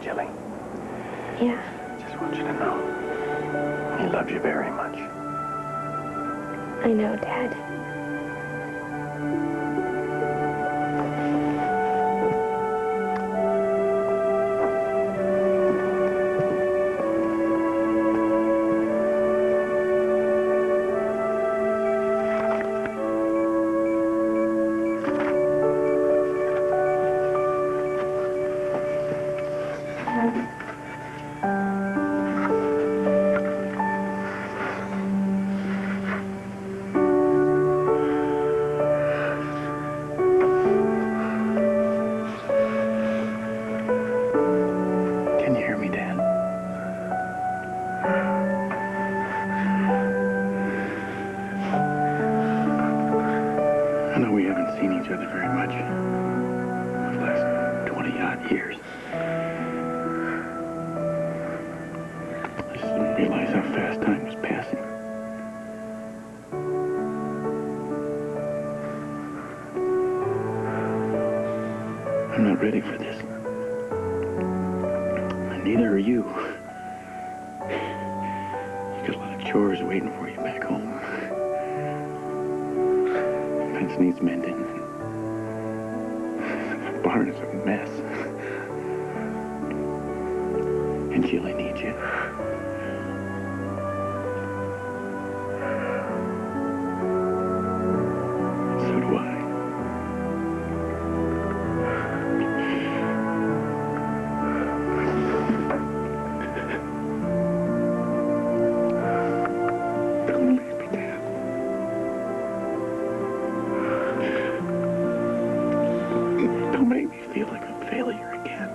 Jilly, Yeah. just want you to know he loves you very much. I know, Dad. Can you hear me, Dan? I know we haven't seen each other very much the last 20-odd years. I just didn't realize how fast time was passing. I'm not ready for this. And neither are you. You got a lot of chores waiting for you back home. The fence needs mending. The barn is a mess. And Jilly needs you. So do I. Don't leave me, Dad. Don't make me feel like a failure again.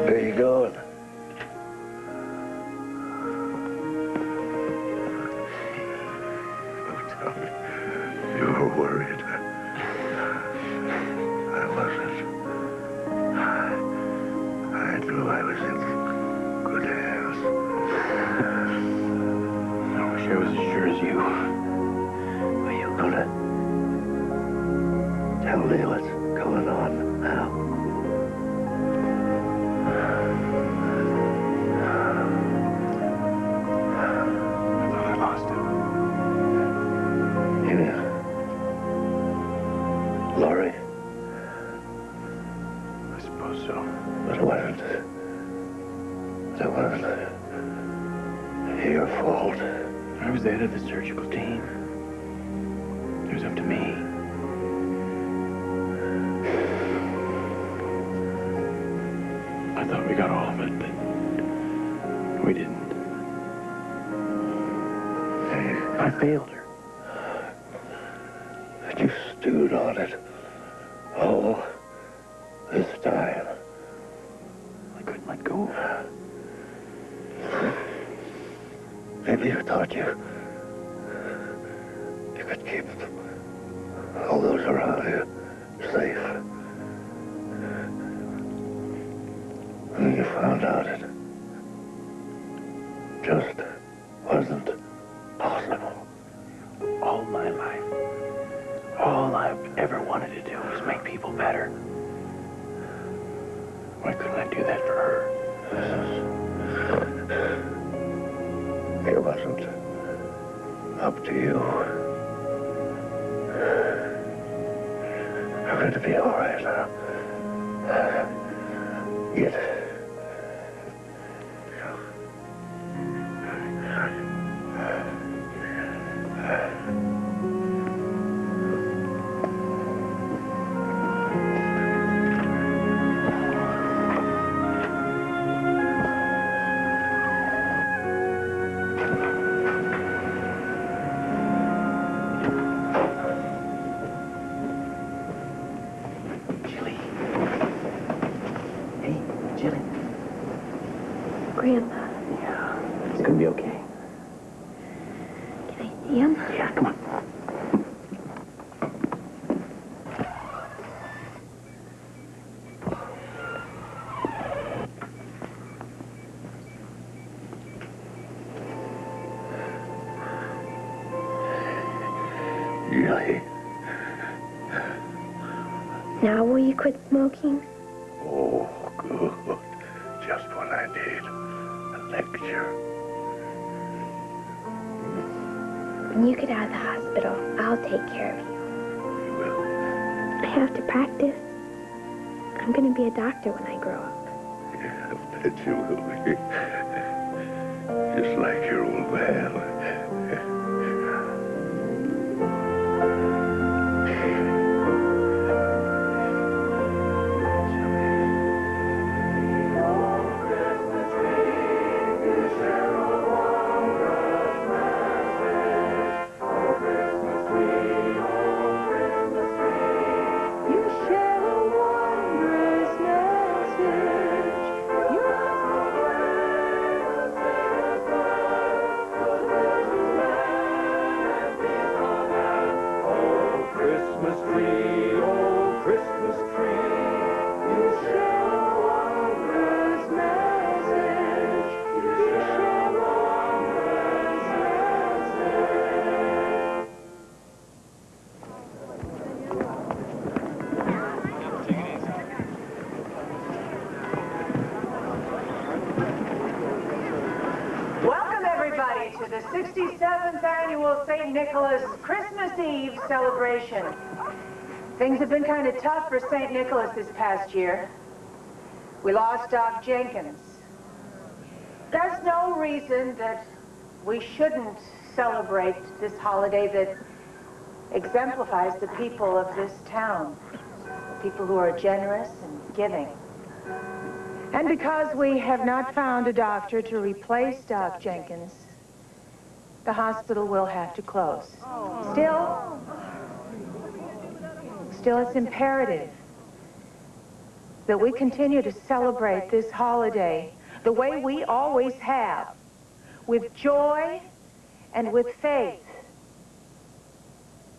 Where you going? You were worried. I wasn't. I knew I was in good hands. I wish I was as sure as you. Are you gonna tell me what's going on now? I thought I lost him. Yeah. Laurie? I suppose so. But it wasn't your fault. I was the head of the surgical team. It was up to me. I thought we got all of it, but we didn't. I failed her. But you stewed on it all this time. I couldn't let go. Maybe you thought you could keep all those around you safe. And you found out it just wasn't possible. All my life, all I've ever wanted to do was make people better. Why couldn't I do that for her? It wasn't up to you. You're going to be all right now. Get Grandpa. Yeah, it's gonna be okay. Can I see him? Yeah, come on. Julie. Now will you quit smoking? Oh, good. Just what I need. A lecture. When you get out of the hospital, I'll take care of you. You will. I have to practice. I'm going to be a doctor when I grow up. Yeah, I bet you will be. Just like your old man. Welcome, everybody, to the 67th annual St. Nicholas Christmas Eve celebration. Things have been kind of tough for St. Nicholas this past year. We lost Doc Jenkins. There's no reason that we shouldn't celebrate this holiday that exemplifies the people of this town, the people who are generous and giving. And because we have not found a doctor to replace Doc Jenkins, the hospital will have to close. Still, it's imperative that we continue to celebrate this holiday the way we always have, with joy and with faith.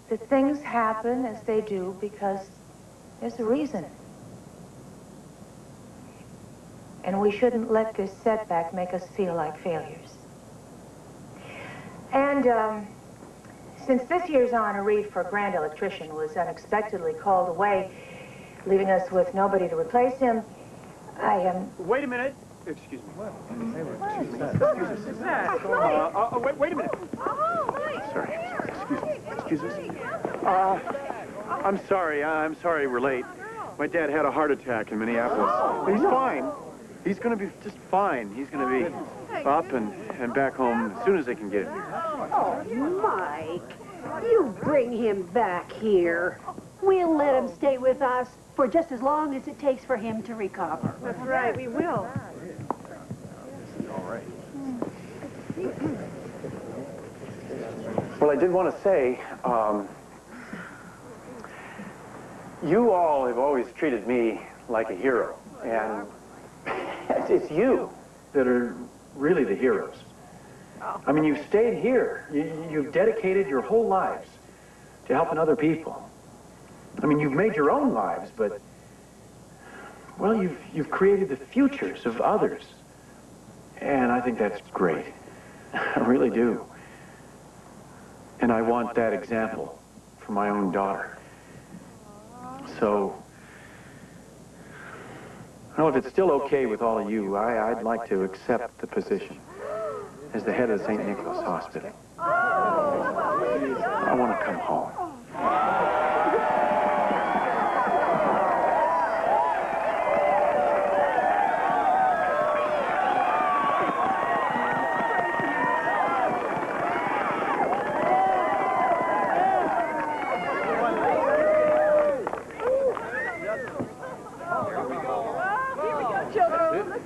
That things happen as they do because there's a reason. And we shouldn't let this setback make us feel like failures. And since this year's honoree for Grand Electrician was unexpectedly called away, leaving us with nobody to replace him, I am... Wait a minute. Excuse me. What? Wait a minute. Sorry. Excuse us. I'm sorry we're late. My dad had a heart attack in Minneapolis. He's fine. He's going to be just fine. He's going to be up and back home as soon as they can get him here. Oh, Mike, you bring him back here. We'll let him stay with us for just as long as it takes for him to recover. That's right, we will. All right. Well, I did want to say, you all have always treated me like a hero, and it's you that are really the heroes. I mean, you've stayed here. You've dedicated your whole lives to helping other people. I mean, you've made your own lives, but, well, you've created the futures of others. And I think that's great. I really do. And I want that example for my own daughter. So, well, if it's still okay with all of you, I'd like to accept the position as the head of the St. Nicholas Hospital. I want to come home.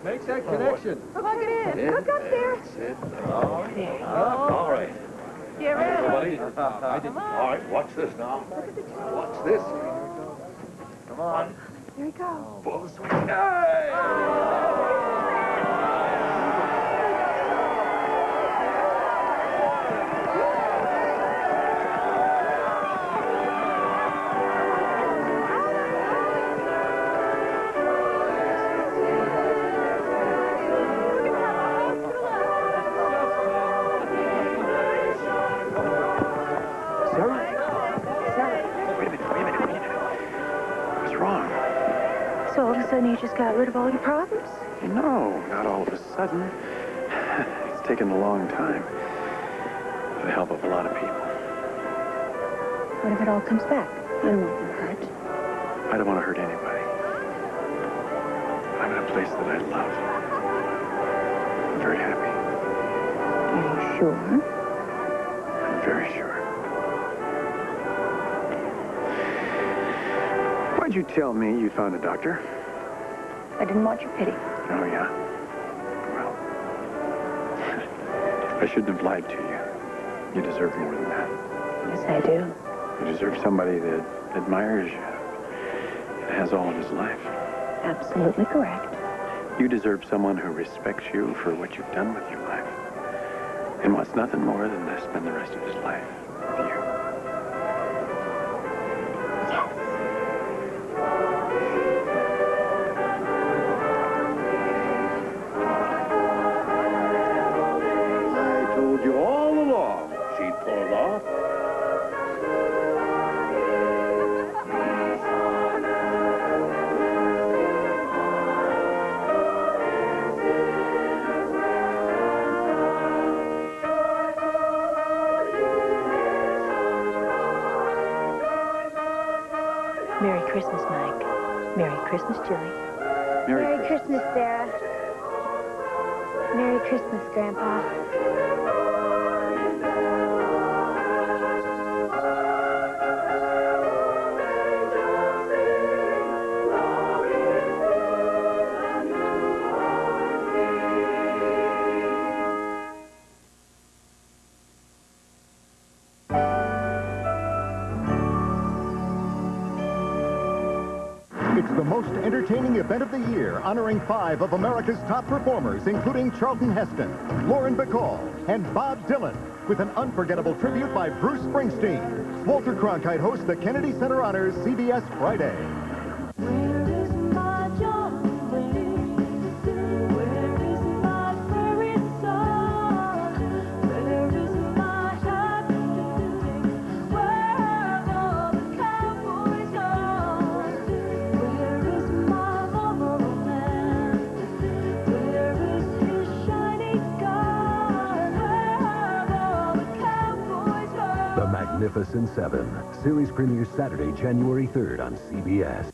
Make that connection. Plug it in. Look up there. All right. Get ready. Everybody. All right, watch this now. Watch this. Come on. There you go. Full swing. So all of a sudden you just got rid of all your problems? No, not all of a sudden. It's taken a long time. With the help of a lot of people. What if it all comes back? I don't want them hurt. I don't want to hurt anybody. I'm in a place that I love. I'm very happy. Are you sure? I'm very sure. Why'd you tell me you found a doctor? I didn't want your pity. Oh, yeah? Well, I shouldn't have lied to you. You deserve more than that. Yes, I do. You deserve somebody that admires you and has all of his life. Absolutely correct. You deserve someone who respects you for what you've done with your life and wants nothing more than to spend the rest of his life with you. You all along she'd pull it off. Merry Christmas, Mike. Merry Christmas, Julie. Merry Christmas, Sarah. Merry Christmas, Grandpa. It's the most entertaining event of the year, honoring 5 of America's top performers, including Charlton Heston, Lauren Bacall, and Bob Dylan, with an unforgettable tribute by Bruce Springsteen. Walter Cronkite hosts the Kennedy Center Honors, CBS Friday. The Magnificent Seven. Series premieres Saturday, January 3rd on CBS.